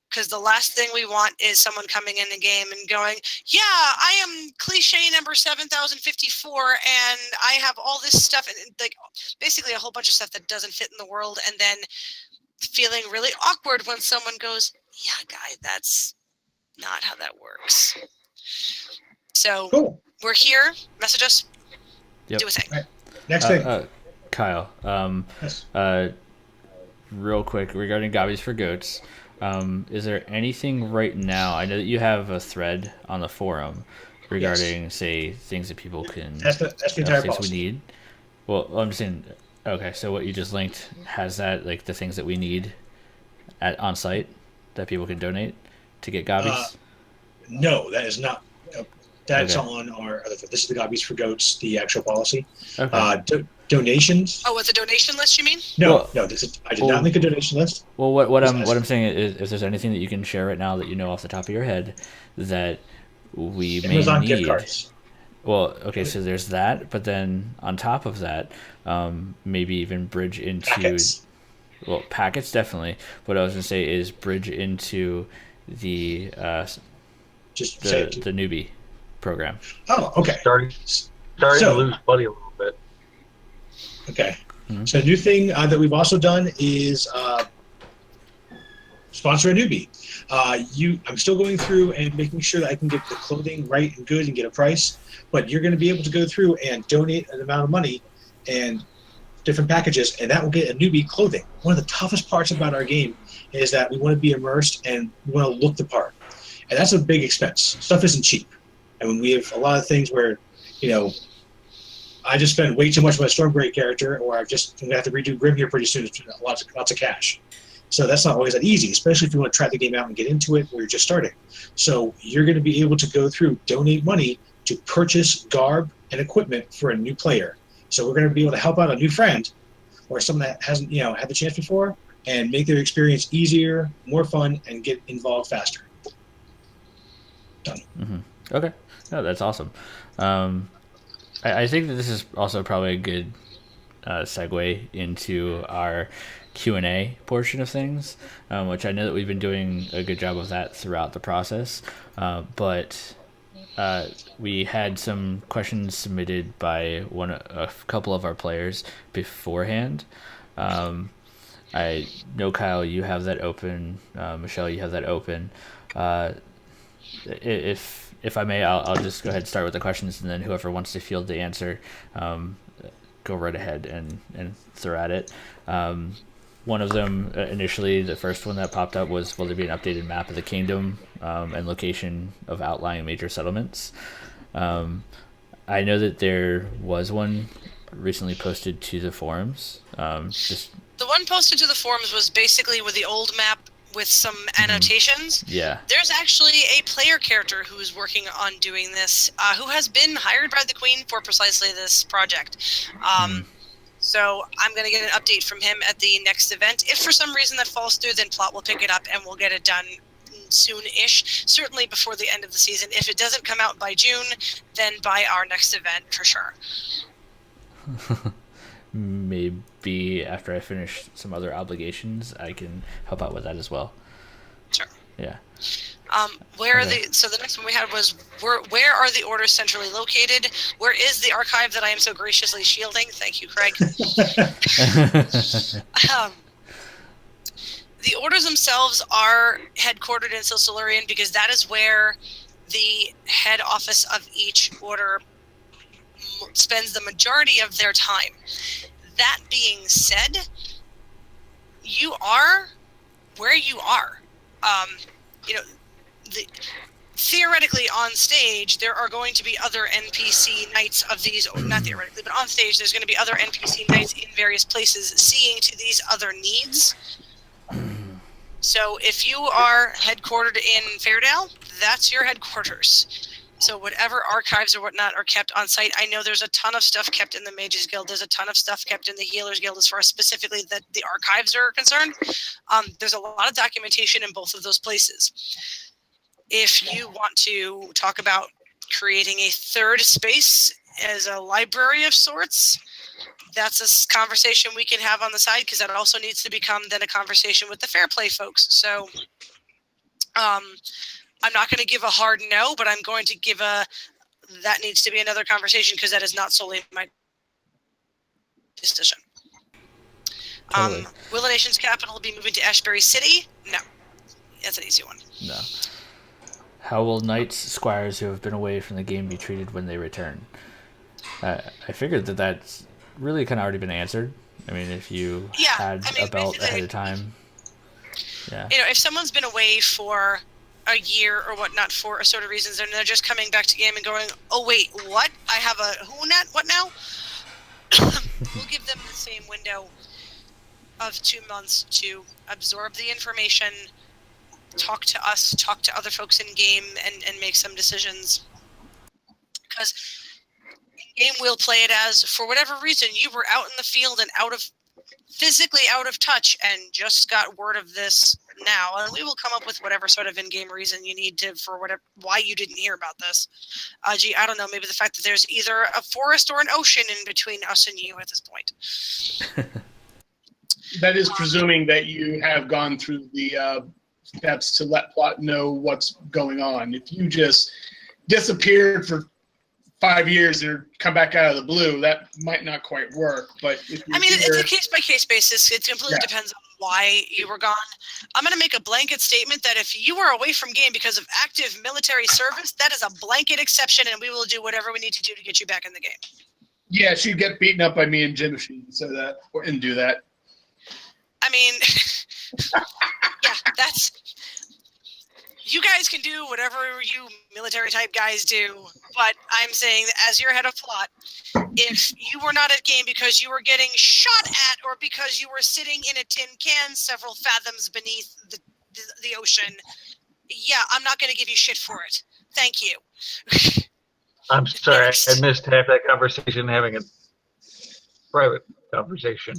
Because the last thing we want is someone coming in the game and going, yeah, I am cliche number 7054 and I have all this stuff, and like basically a whole bunch of stuff that doesn't fit in the world, and then feeling really awkward when someone goes, yeah, guy, that's not how that works. So Cool. We're here. Message us. Yep. Do a thing. Right. Next thing. Kyle, Yes. real quick regarding Gobbies for Goats. Is there anything right now? I know that you have a thread on the forum regarding, say, things that people can. That's the entire things policy. we need. Well, I'm saying, okay, so what you just linked has that, like the things that we need on site that people can donate to get Gobbies. No, that is not. That's Okay. on our other. This is the Gobbies for Goats, the actual policy. Okay. Donations. Oh, with a donation list, you mean? No, Well- I did not make a donation list. Well, what What's I'm that? what I'm saying is, if there's anything that you can share right now that you know off the top of your head that we may Amazon need. gift cards. Well, okay, so there's that, but then on top of that, maybe even bridge into Packets. well, packets definitely. What I was gonna say is bridge into the Just say it. the newbie program. Oh, okay. Starting So- to lose buddy a little bit. Okay. Mhm. So a new thing that we've also done is sponsor a newbie. I'm still going through and making sure that I can get the clothing right and good and get a price, but you're going to be able to go through and donate an amount of money and different packages, and that will get a newbie clothing. One of the toughest parts about our game is that we want to be immersed and we want to look the part, and that's a big expense. Stuff isn't cheap, and when we have a lot of things where, I just spend way too much on my Stormbreak character, or I'm going to have to redo Grim here pretty soon. It's lots of cash. So that's not always that easy, especially if you want to try the game out and get into it or you're just starting. So you're going to be able to go through, donate money to purchase garb and equipment for a new player. So we're going to be able to help out a new friend or someone that hasn't, had the chance before and make their experience easier, more fun, and get involved faster. Done. Mm-hmm. Okay, no, that's awesome. I think that this is also probably a good segue into our Q&A portion of things, which I know that we've been doing a good job of that throughout the process, but we had some questions submitted by a couple of our players beforehand. I know, Kyle, you have that open. Michelle, you have that open. If I may, I'll just go ahead and start with the questions, and then whoever wants to field the answer, go right ahead and throw at it. One of them, initially, the first one that popped up was, will there be an updated map of the kingdom and location of outlying major settlements? I know that there was one recently posted to the forums. The one posted to the forums was basically with the old map with some annotations. Yeah. There's actually a player character who's working on doing this, who has been hired by the Queen for precisely this project. So I'm going to get an update from him at the next event. If for some reason that falls through, then Plot will pick it up and we'll get it done soon-ish, certainly before the end of the season. If it doesn't come out by June, then by our next event for sure. Maybe after I finish some other obligations, I can help out with that as well. Sure. Yeah. Where Okay. so the next one we had was where are the orders centrally located? Where is the archive that I am so graciously shielding? Thank you, Craig. The orders themselves are headquartered in Silurian because that is where the head office of each order spends the majority of their time. That being said, you are where you are. Theoretically on stage, there are going to be other NPC knights of these, not theoretically, but on stage, there's going to be other NPC knights in various places seeing to these other needs. So if you are headquartered in Fairdale, that's your headquarters. So whatever archives or whatnot are kept on site, I know there's a ton of stuff kept in the Mages Guild. There's a ton of stuff kept in the Healers Guild as far as specifically the archives are concerned. There's a lot of documentation in both of those places. If you want to talk about creating a third space as a library of sorts, that's a conversation we can have on the side, because that also needs to become then a conversation with the Fair Play folks. So I'm not going to give a hard no, but I'm going to give that needs to be another conversation, because that is not solely my decision. Totally. Will the nation's capital be moving to Ashbury City? No. That's an easy one. No. How will knights, squires who have been away from the game be treated when they return? I figured that's really kind of already been answered. I mean, if you had a belt ahead of time. Yeah. If someone's been away for a year or whatnot for assorted reasons, and they're just coming back to game and going, oh wait, what? I have a Hunet? What now? We'll give them the same window of 2 months to absorb the information, talk to us, talk to other folks in game, and make some decisions. Because in game we'll play it as, for whatever reason, you were out in the field and physically out of touch and just got word of this now, and we will come up with whatever sort of in-game reason you need to for why you didn't hear about this. I don't know, maybe the fact that there's either a forest or an ocean in between us and you at this point. That is presuming that you have gone through the steps to let plot know what's going on. If you just disappeared for 5 years and come back out of the blue, that might not quite work. But it's a case-by-case basis. It completely depends on why you were gone. I'm going to make a blanket statement that if you were away from game because of active military service, that is a blanket exception, and we will do whatever we need to do to get you back in the game. Yeah, she'd get beaten up by me and Jim if she said that and do that. I mean, yeah, that's... You guys can do whatever you military type guys do, but I'm saying that as your head of plot, if you were not at game because you were getting shot at or because you were sitting in a tin can several fathoms beneath the ocean, yeah, I'm not going to give you shit for it. Thank you. I'm sorry, I missed half that conversation, having a private conversation.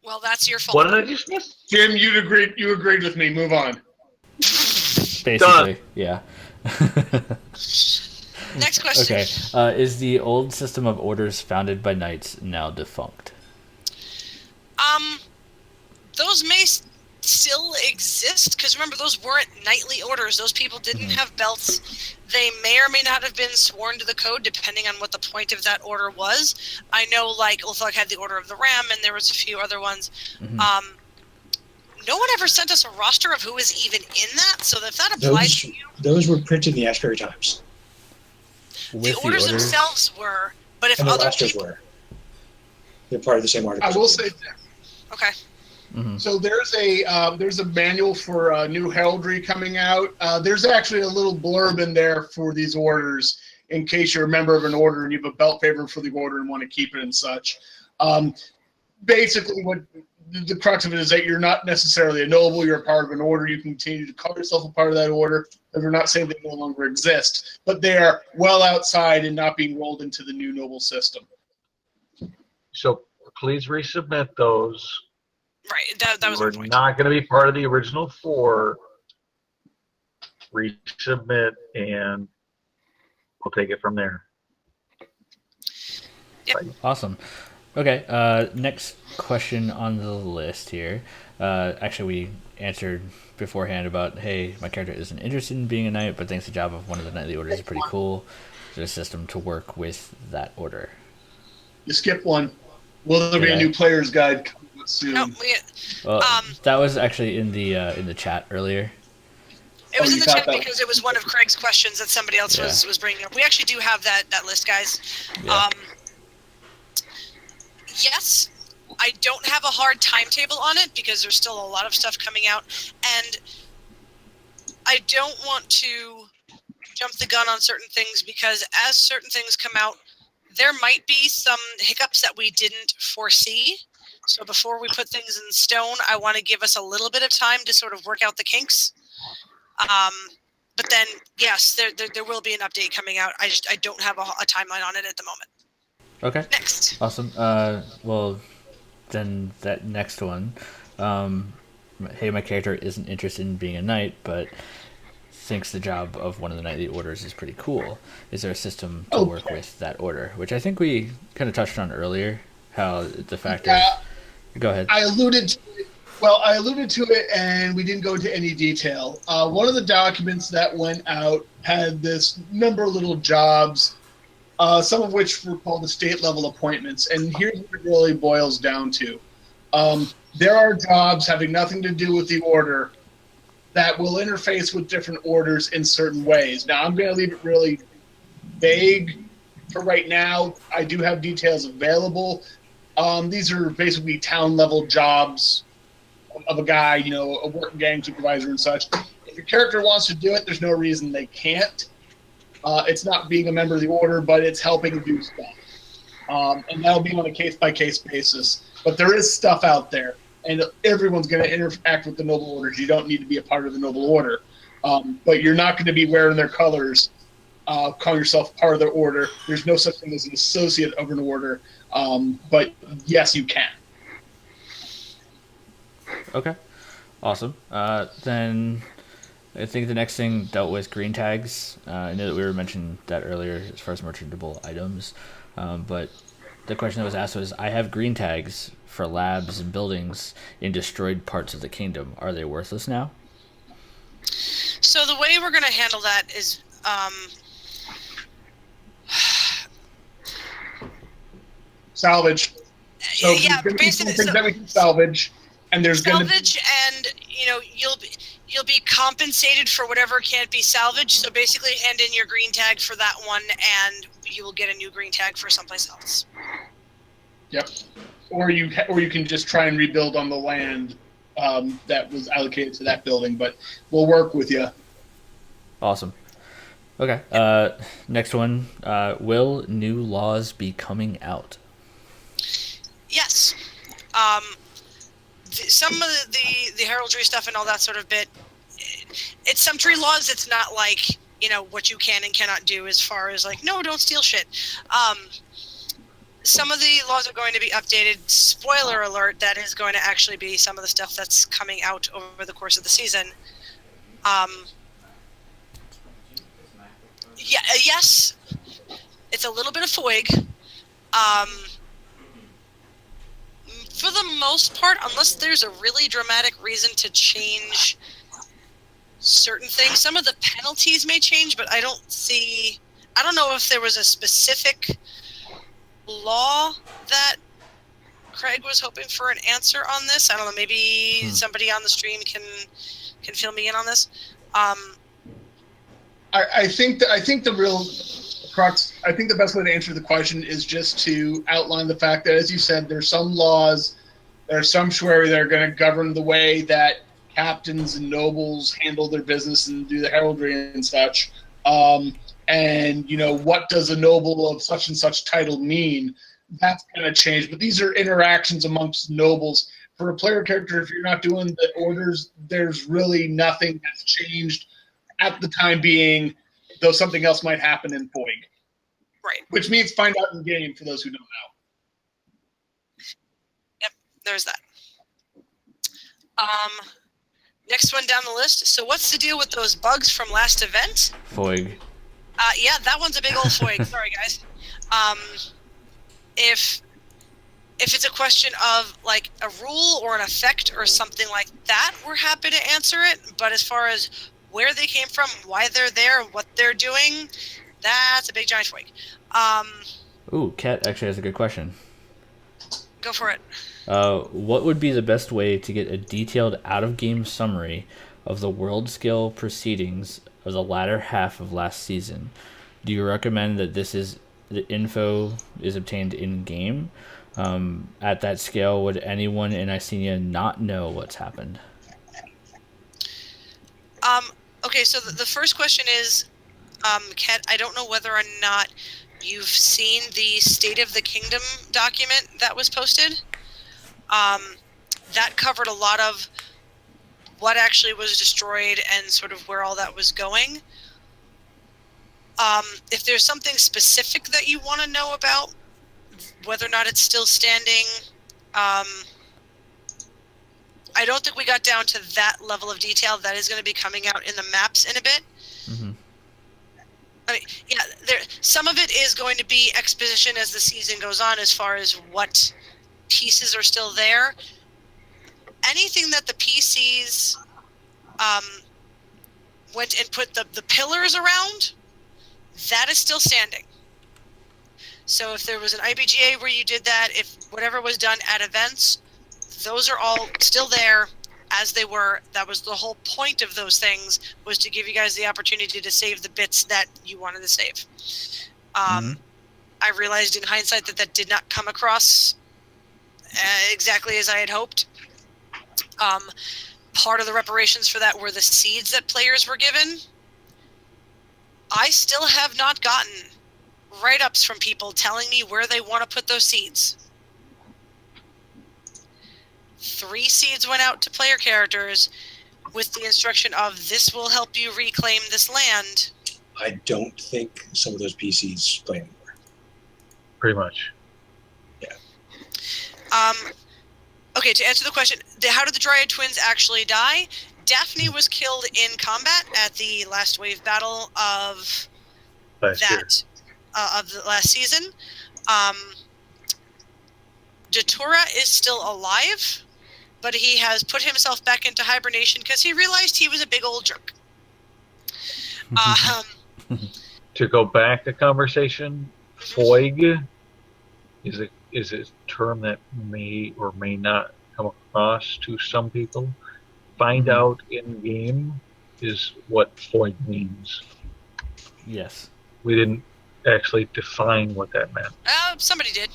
Well, that's your fault. What did I just miss? Jim, you agreed with me. Move on. Basically, yeah. Next question. Okay. Is the old system of orders founded by knights now defunct? Those may still exist, because remember, those weren't knightly orders. Those people didn't have belts. They may or may not have been sworn to the code, depending on what the point of that order was. I know, like, Ulthog had the Order of the Ram, and there was a few other ones. No one ever sent us a roster of who was even in that, so if that applies to you... Those were printed in the Ashbury Times. The orders themselves were, but if and the other rosters people... were. They're part of the same article. I will say... Okay. So there's a manual for new heraldry coming out. There's actually a little blurb in there for these orders in case you're a member of an order and you have a belt favor for the order and want to keep it and such. Basically, what the crux of it is that you're not necessarily a noble. You're a part of an order. You continue to call yourself a part of that order. And we're not saying they no longer exist, but they are well outside and not being rolled into the new noble system. So please resubmit those. Right, that was We're my point. not going to be part of the original 4. Resubmit, and we'll take it from there. Yep. Awesome. Okay, next question on the list here. Actually, we answered beforehand about, hey, my character isn't interested in being a knight, but thinks the job of one of the knightly orders is pretty cool. There's a system to work with that order. You skip one. Will there be a new player's guide coming soon? No, that was actually in the chat earlier. It was in the chat because it was one of Craig's questions that somebody else was bringing up. We actually do have that list, guys. Yeah. Yes, I don't have a hard timetable on it because there's still a lot of stuff coming out, and I don't want to jump the gun on certain things because as certain things come out, there might be some hiccups that we didn't foresee. So before we put things in stone, I want to give us a little bit of time to sort of work out the kinks. But then, yes, there will be an update coming out. I don't have a timeline on it at the moment. Okay. Next. Awesome. Well, then that next one. Hey, my character isn't interested in being a knight, but thinks the job of one of the knightly orders is pretty cool. Is there a system to work with that order? Which I think we kind of touched on earlier. How the fact of... Go ahead. I alluded to it, and we didn't go into any detail. One of the documents that went out had this number of little jobs, some of which were called the state-level appointments. And here's what it really boils down to. There are jobs having nothing to do with the order that will interface with different orders in certain ways. Now, I'm going to leave it really vague for right now. I do have details available. These are basically town-level jobs of a guy, a work gang supervisor and such. If your character wants to do it, there's no reason they can't. It's not being a member of the order, but it's helping do stuff. And that'll be on a case-by-case basis. But there is stuff out there, and everyone's going to interact with the noble orders. You don't need to be a part of the noble order. But you're not going to be wearing their colors, call yourself part of their order. There's no such thing as an associate of an order. But yes, you can. Okay, awesome. Then I think the next thing dealt with green tags. I know that we were mentioning that earlier as far as merchantable items, but the question that was asked was, I have green tags for labs and buildings in destroyed parts of the kingdom. Are they worthless now? So the way we're going to handle that is... salvage. So yeah, basically things that we can salvage, and there's going to salvage, and you'll be compensated for whatever can't be salvaged. So basically, hand in your green tag for that one, and you will get a new green tag for someplace else. Yep. Or you can just try and rebuild on the land that was allocated to that building, but we'll work with you. Awesome. Okay. Next one. Will new laws be coming out? Yes. Some of the heraldry stuff and all that sort of bit, it's some tree laws. It's not like, what you can and cannot do as far as like, no, don't steal shit. Some of the laws are going to be updated. Spoiler alert, that is going to actually be some of the stuff that's coming out over the course of the season. Yes, it's a little bit of FOIG. For the most part, unless there's a really dramatic reason to change certain things, some of the penalties may change, but I don't know if there was a specific law that Craig was hoping for an answer on this. I don't know, maybe somebody on the stream can fill me in on this. I think the real crux, I think the best way to answer the question is just to outline the fact that, as you said, there's some laws, there's some shwari that are going to govern the way that captains and nobles handle their business and do the heraldry and such. And, what does a noble of such and such title mean? That's going to change. But these are interactions amongst nobles. For a player character, if you're not doing the orders, there's really nothing that's changed at the time being, though something else might happen in FOIG. Right. Which means find out in game for those who don't know. Yep, there's that. Next one down the list. So what's the deal with those bugs from last event? FOIG. Yeah, that one's a big old FOIG. Sorry, guys. If it's a question of like a rule or an effect or something like that, we're happy to answer it. But as far as where they came from, why they're there, what they're doing, that's a big giant FOIG. Ooh, Kat actually has a good question. Go for it. What would be the best way to get a detailed out-of-game summary of the world scale proceedings of the latter half of last season? Do you recommend that the info is obtained in-game? At that scale, would anyone in Icenia not know what's happened? Okay, so the first question is, Kat, I don't know whether or not you've seen the State of the Kingdom document that was posted. That covered a lot of what actually was destroyed and sort of where all that was going. If there's something specific that you want to know about, whether or not it's still standing, I don't think we got down to that level of detail. That is going to be coming out in the maps in a bit. Mm-hmm. I mean, yeah, some of it is going to be exposition as the season goes on, as far as what pieces are still there. Anything that the PCs went and put the pillars around, that is still standing. So if there was an IBGA where you did that, if whatever was done at events, those are all still there as they were. That was the whole point of those things, was to give you guys the opportunity to save the bits that you wanted to save. I realized in hindsight that did not come across exactly as I had hoped. Part of the reparations for that were the seeds that players were given. I still have not gotten write-ups from people telling me where they want to put those seeds. 3 seeds went out to player characters with the instruction of, this will help you reclaim this land. I don't think some of those PCs play anymore. Pretty much. Yeah. Okay, to answer the question, how did the Dryad twins actually die? Daphne was killed in combat at the last wave battle of of the last season. Datura is still alive, but he has put himself back into hibernation because he realized he was a big old jerk. To go back a conversation, Foig is a term that may or may not come across to some people. Find out in game is what Foig means. Yes. We didn't actually define what that meant. Somebody did.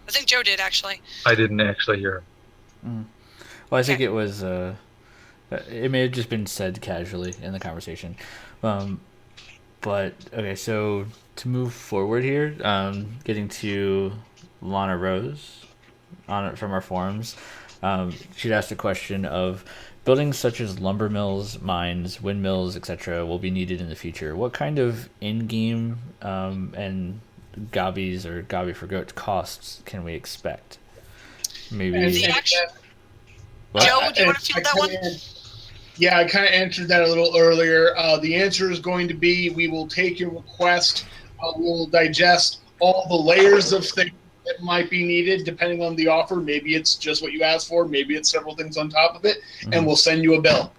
I think Joe did, actually. I didn't actually hear. Well, I think it was. It may have just been said casually in the conversation, but okay. So to move forward here, getting to Lana Rose from our forums, she'd asked a question of, buildings such as lumber mills, mines, windmills, etc. will be needed in the future. What kind of in-game and gobbies or gobby for goat costs can we expect? Maybe. Joe, do you want to field that one? Yeah, I kind of answered that a little earlier. The answer is going to be, we will take your request. We'll digest all the layers of things that might be needed depending on the offer. Maybe it's just what you asked for. Maybe it's several things on top of it, and we'll send you a bill.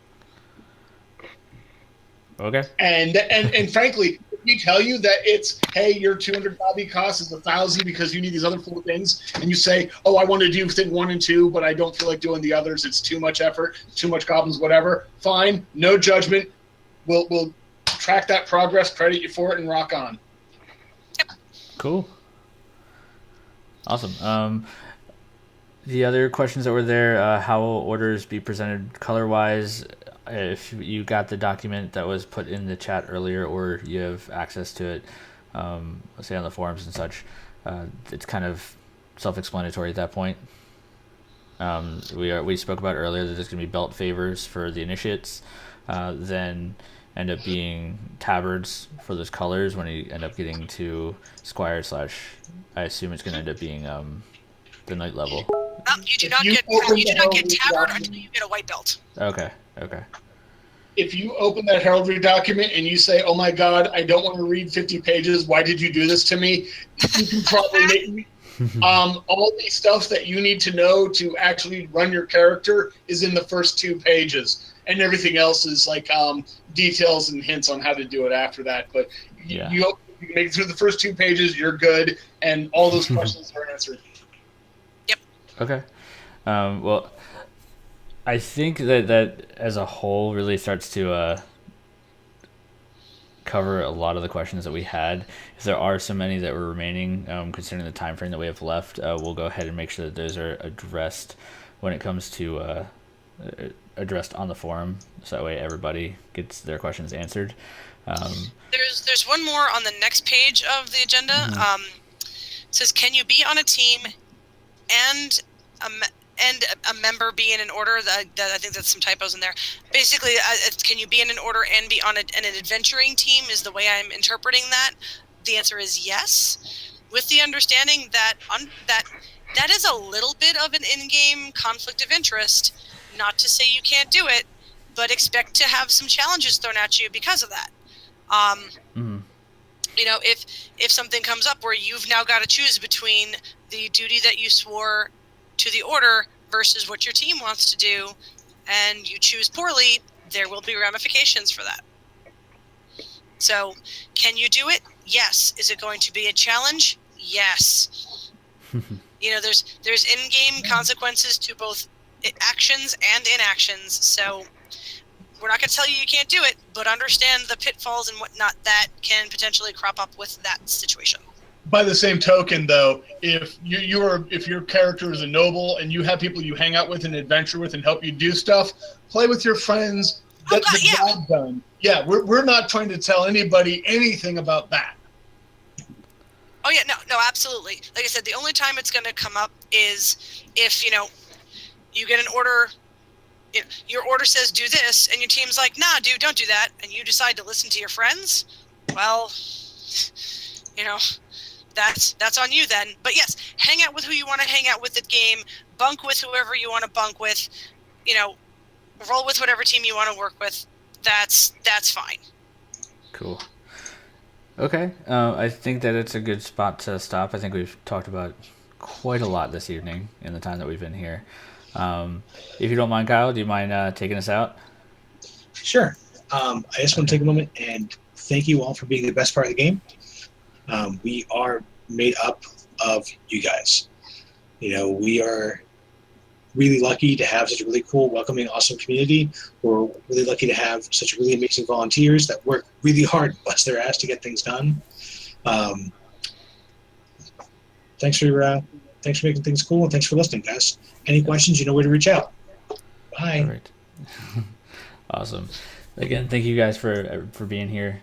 Okay. And frankly, if we tell you that it's, hey, your 200 gobby cost is 1,000 because you need these other 4 things, and you say, oh, I want to do thing 1 and 2, but I don't feel like doing the others. It's too much effort, too much goblins, whatever. Fine, no judgment. We'll track that progress, credit you for it, and rock on. Cool. Awesome. The other questions that were there, how will orders be presented color-wise? If you got the document that was put in the chat earlier, or you have access to it, let's say on the forums and such, it's kind of self-explanatory at that point. We spoke about earlier that there's going to be belt favors for the initiates, then end up being tabards for those colors when you end up getting to Squire / I assume it's going to end up being the night level. You do not get tabard until you get a white belt. Okay. If you open that heraldry document and you say, oh my god, I don't want to read 50 pages, why did you do this to me? You can probably make all the stuff that you need to know to actually run your character is in the first 2 pages. And everything else is like details and hints on how to do it after that. But you can make it through the first 2 pages, you're good, and all those questions are answered. Yep. Okay. Well, I think that as a whole really starts to cover a lot of the questions that we had. If there are so many that were remaining, considering the time frame that we have left, we'll go ahead and make sure that those are addressed when it comes to addressed on the forum, so that way everybody gets their questions answered. There's one more on the next page of the agenda. It says, can you be on a team and and a member be in an order. I think that's some typos in there. Basically, can you be in an order and be on an adventuring team is the way I'm interpreting that. The answer is yes, with the understanding that that is a little bit of an in-game conflict of interest. Not to say you can't do it, but expect to have some challenges thrown at you because of that. You know, if something comes up where you've now got to choose between the duty that you swore to the order versus what your team wants to do, and you choose poorly, there will be ramifications for that. So, can you do it? Yes. Is it going to be a challenge? Yes. You know, there's in-game consequences to both actions and inactions. So, we're not going to tell you can't do it, but understand the pitfalls and whatnot that can potentially crop up with that situation. By the same token, though, if your character is a noble and you have people you hang out with and adventure with and help you do stuff, play with your friends. Get the job done. Yeah, we're not trying to tell anybody anything about that. Oh yeah, no, absolutely. Like I said, the only time it's going to come up is if you get an order. Your order says do this, and your team's like, nah, dude, don't do that, and you decide to listen to your friends. Well, that's on you then. But yes, hang out with who you want to hang out with at game, bunk with whoever you want to bunk with, roll with whatever team you want to work with. That's fine. Cool. Okay, I think that it's a good spot to stop. I think we've talked about quite a lot this evening in the time that we've been here. If you don't mind, Kyle, do you mind taking us out? Sure. I just want to take a moment and thank you all for being the best part of the game. We are made up of you guys. We are really lucky to have such a really cool, welcoming, awesome community. We're really lucky to have such really amazing volunteers that work really hard, bust their ass to get things done. Thanks for making things cool, and thanks for listening, guys. Any questions, you know where to reach out. Bye. All right. Awesome. Again, thank you guys for being here.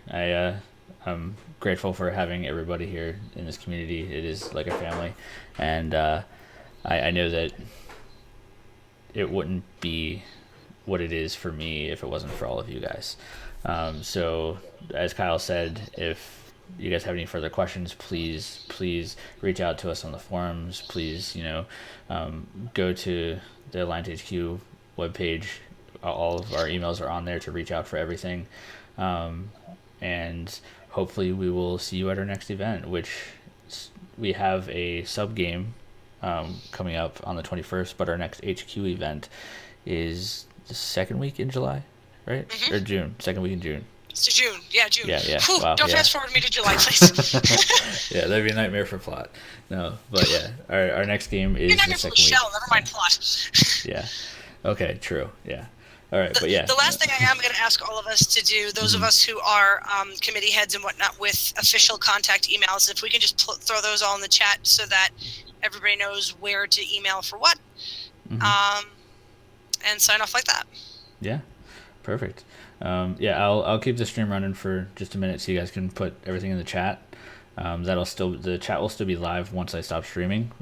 I'm grateful for having everybody here in this community. It is like a family, and I know that it wouldn't be what it is for me if it wasn't for all of you guys. So, as Kyle said, if you guys have any further questions, please reach out to us on the forums. Please, go to the Alliance HQ webpage. All of our emails are on there to reach out for everything. And hopefully we will see you at our next event, which we have a sub game coming up on the 21st, but our next HQ event is the second week in July, right? Mm-hmm. Or June, second week in June. It's June. Yeah, June. Yeah. Whew, Wow, don't fast forward me to July, please. Yeah, that'd be a nightmare for plot. No, but yeah, our next game is the second week. Never mind plot. Yeah. Okay, true. Yeah. All right, but yeah. The last thing I am going to ask all of us to do, those of us who are committee heads and whatnot with official contact emails, if we can just throw those all in the chat so that everybody knows where to email for what, and sign off like that. Yeah, perfect. I'll keep the stream running for just a minute so you guys can put everything in the chat. The chat will still be live once I stop streaming.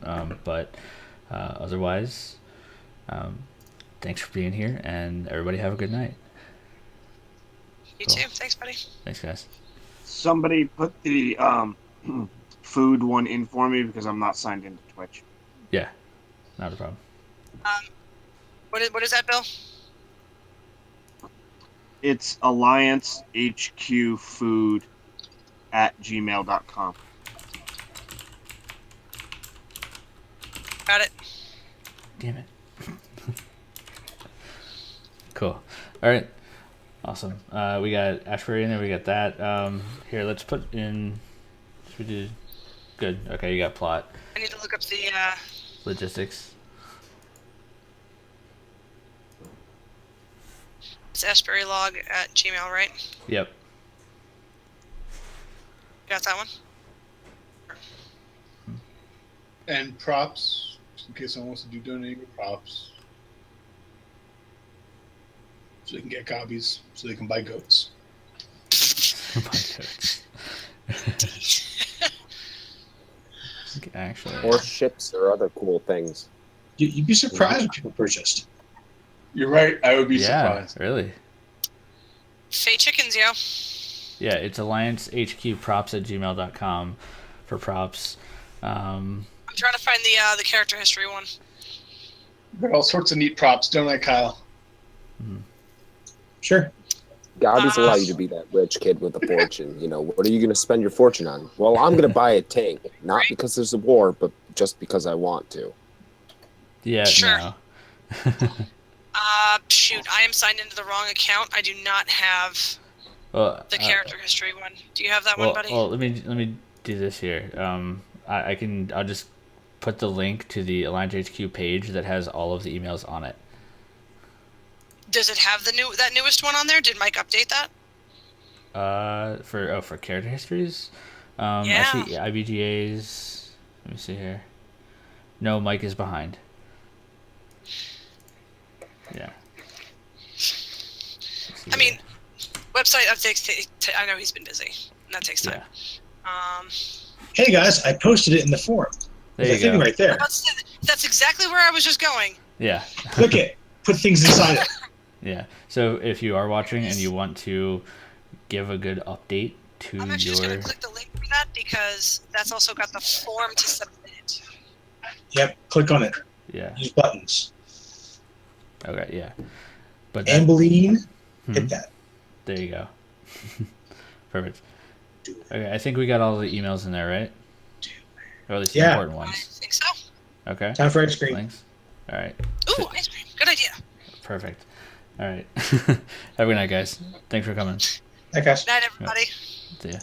But otherwise, thanks for being here, and everybody have a good night. You too. Thanks, buddy. Thanks, guys. Somebody put the food one in for me because I'm not signed into Twitch. Yeah, not a problem. What is that, Bill? It's alliancehqfood@gmail.com. Got it. Damn it. Cool. All right. Awesome. We got Ashbury in there. We got that. Here, let's put in. Should we do? Good. Okay, you got plot. I need to look up the logistics. It's ashburylog@gmail, right? Yep. Got that one? And props, in case someone wants to do donating with props. So they can get copies, so they can buy goats. Buy goats. Actually. Or ships or other cool things. You'd be surprised what people purchased. You're right. I would be Yeah, surprised. really. Fey chickens, yo. Yeah, it's alliancehqprops@gmail.com for props. I'm trying to find the character history one. Got all sorts of neat props, don't I, Kyle? Sure. Gobbies allow you to be that rich kid with a fortune. You know, what are you going to spend your fortune on? Well, I'm going to buy a tank, not because there's a war, but just because I want to. Yeah, Sure. no. Shoot, I am signed into the wrong account. I do not have Well, the character history one. Do you have that one, buddy? Well, let me do this here. I'll just put the link to the Alliance HQ page that has all of the emails on it. Does it have that newest one on there? Did Mike update that? For character histories. Yeah. I see IBGA's. Let me see here. No, Mike is behind. Yeah. I mean, website updates. I know he's been busy. And that takes time. Yeah. Hey guys, I posted it in the forum. There There's you a thing go. right there. That's exactly where I was just going. Yeah. Click it. Put things inside it. Yeah. So if you are watching and you want to give a good update to I'm actually just going your to click the link for that because that's also got the form to submit. Yep. Click on it. yeah. Use buttons. Okay. Yeah. But Ambeline, Hmm. hit that. There you go. Perfect. Okay, I think we got all the emails in there, right? Or at least the Yeah. important I ones. think so. Okay. Time for ice cream. Thanks. All right. Ooh, ice cream. Good idea. Perfect. All right. Have a good night, guys. Thanks for coming. Hi guys. Night, everybody. See ya.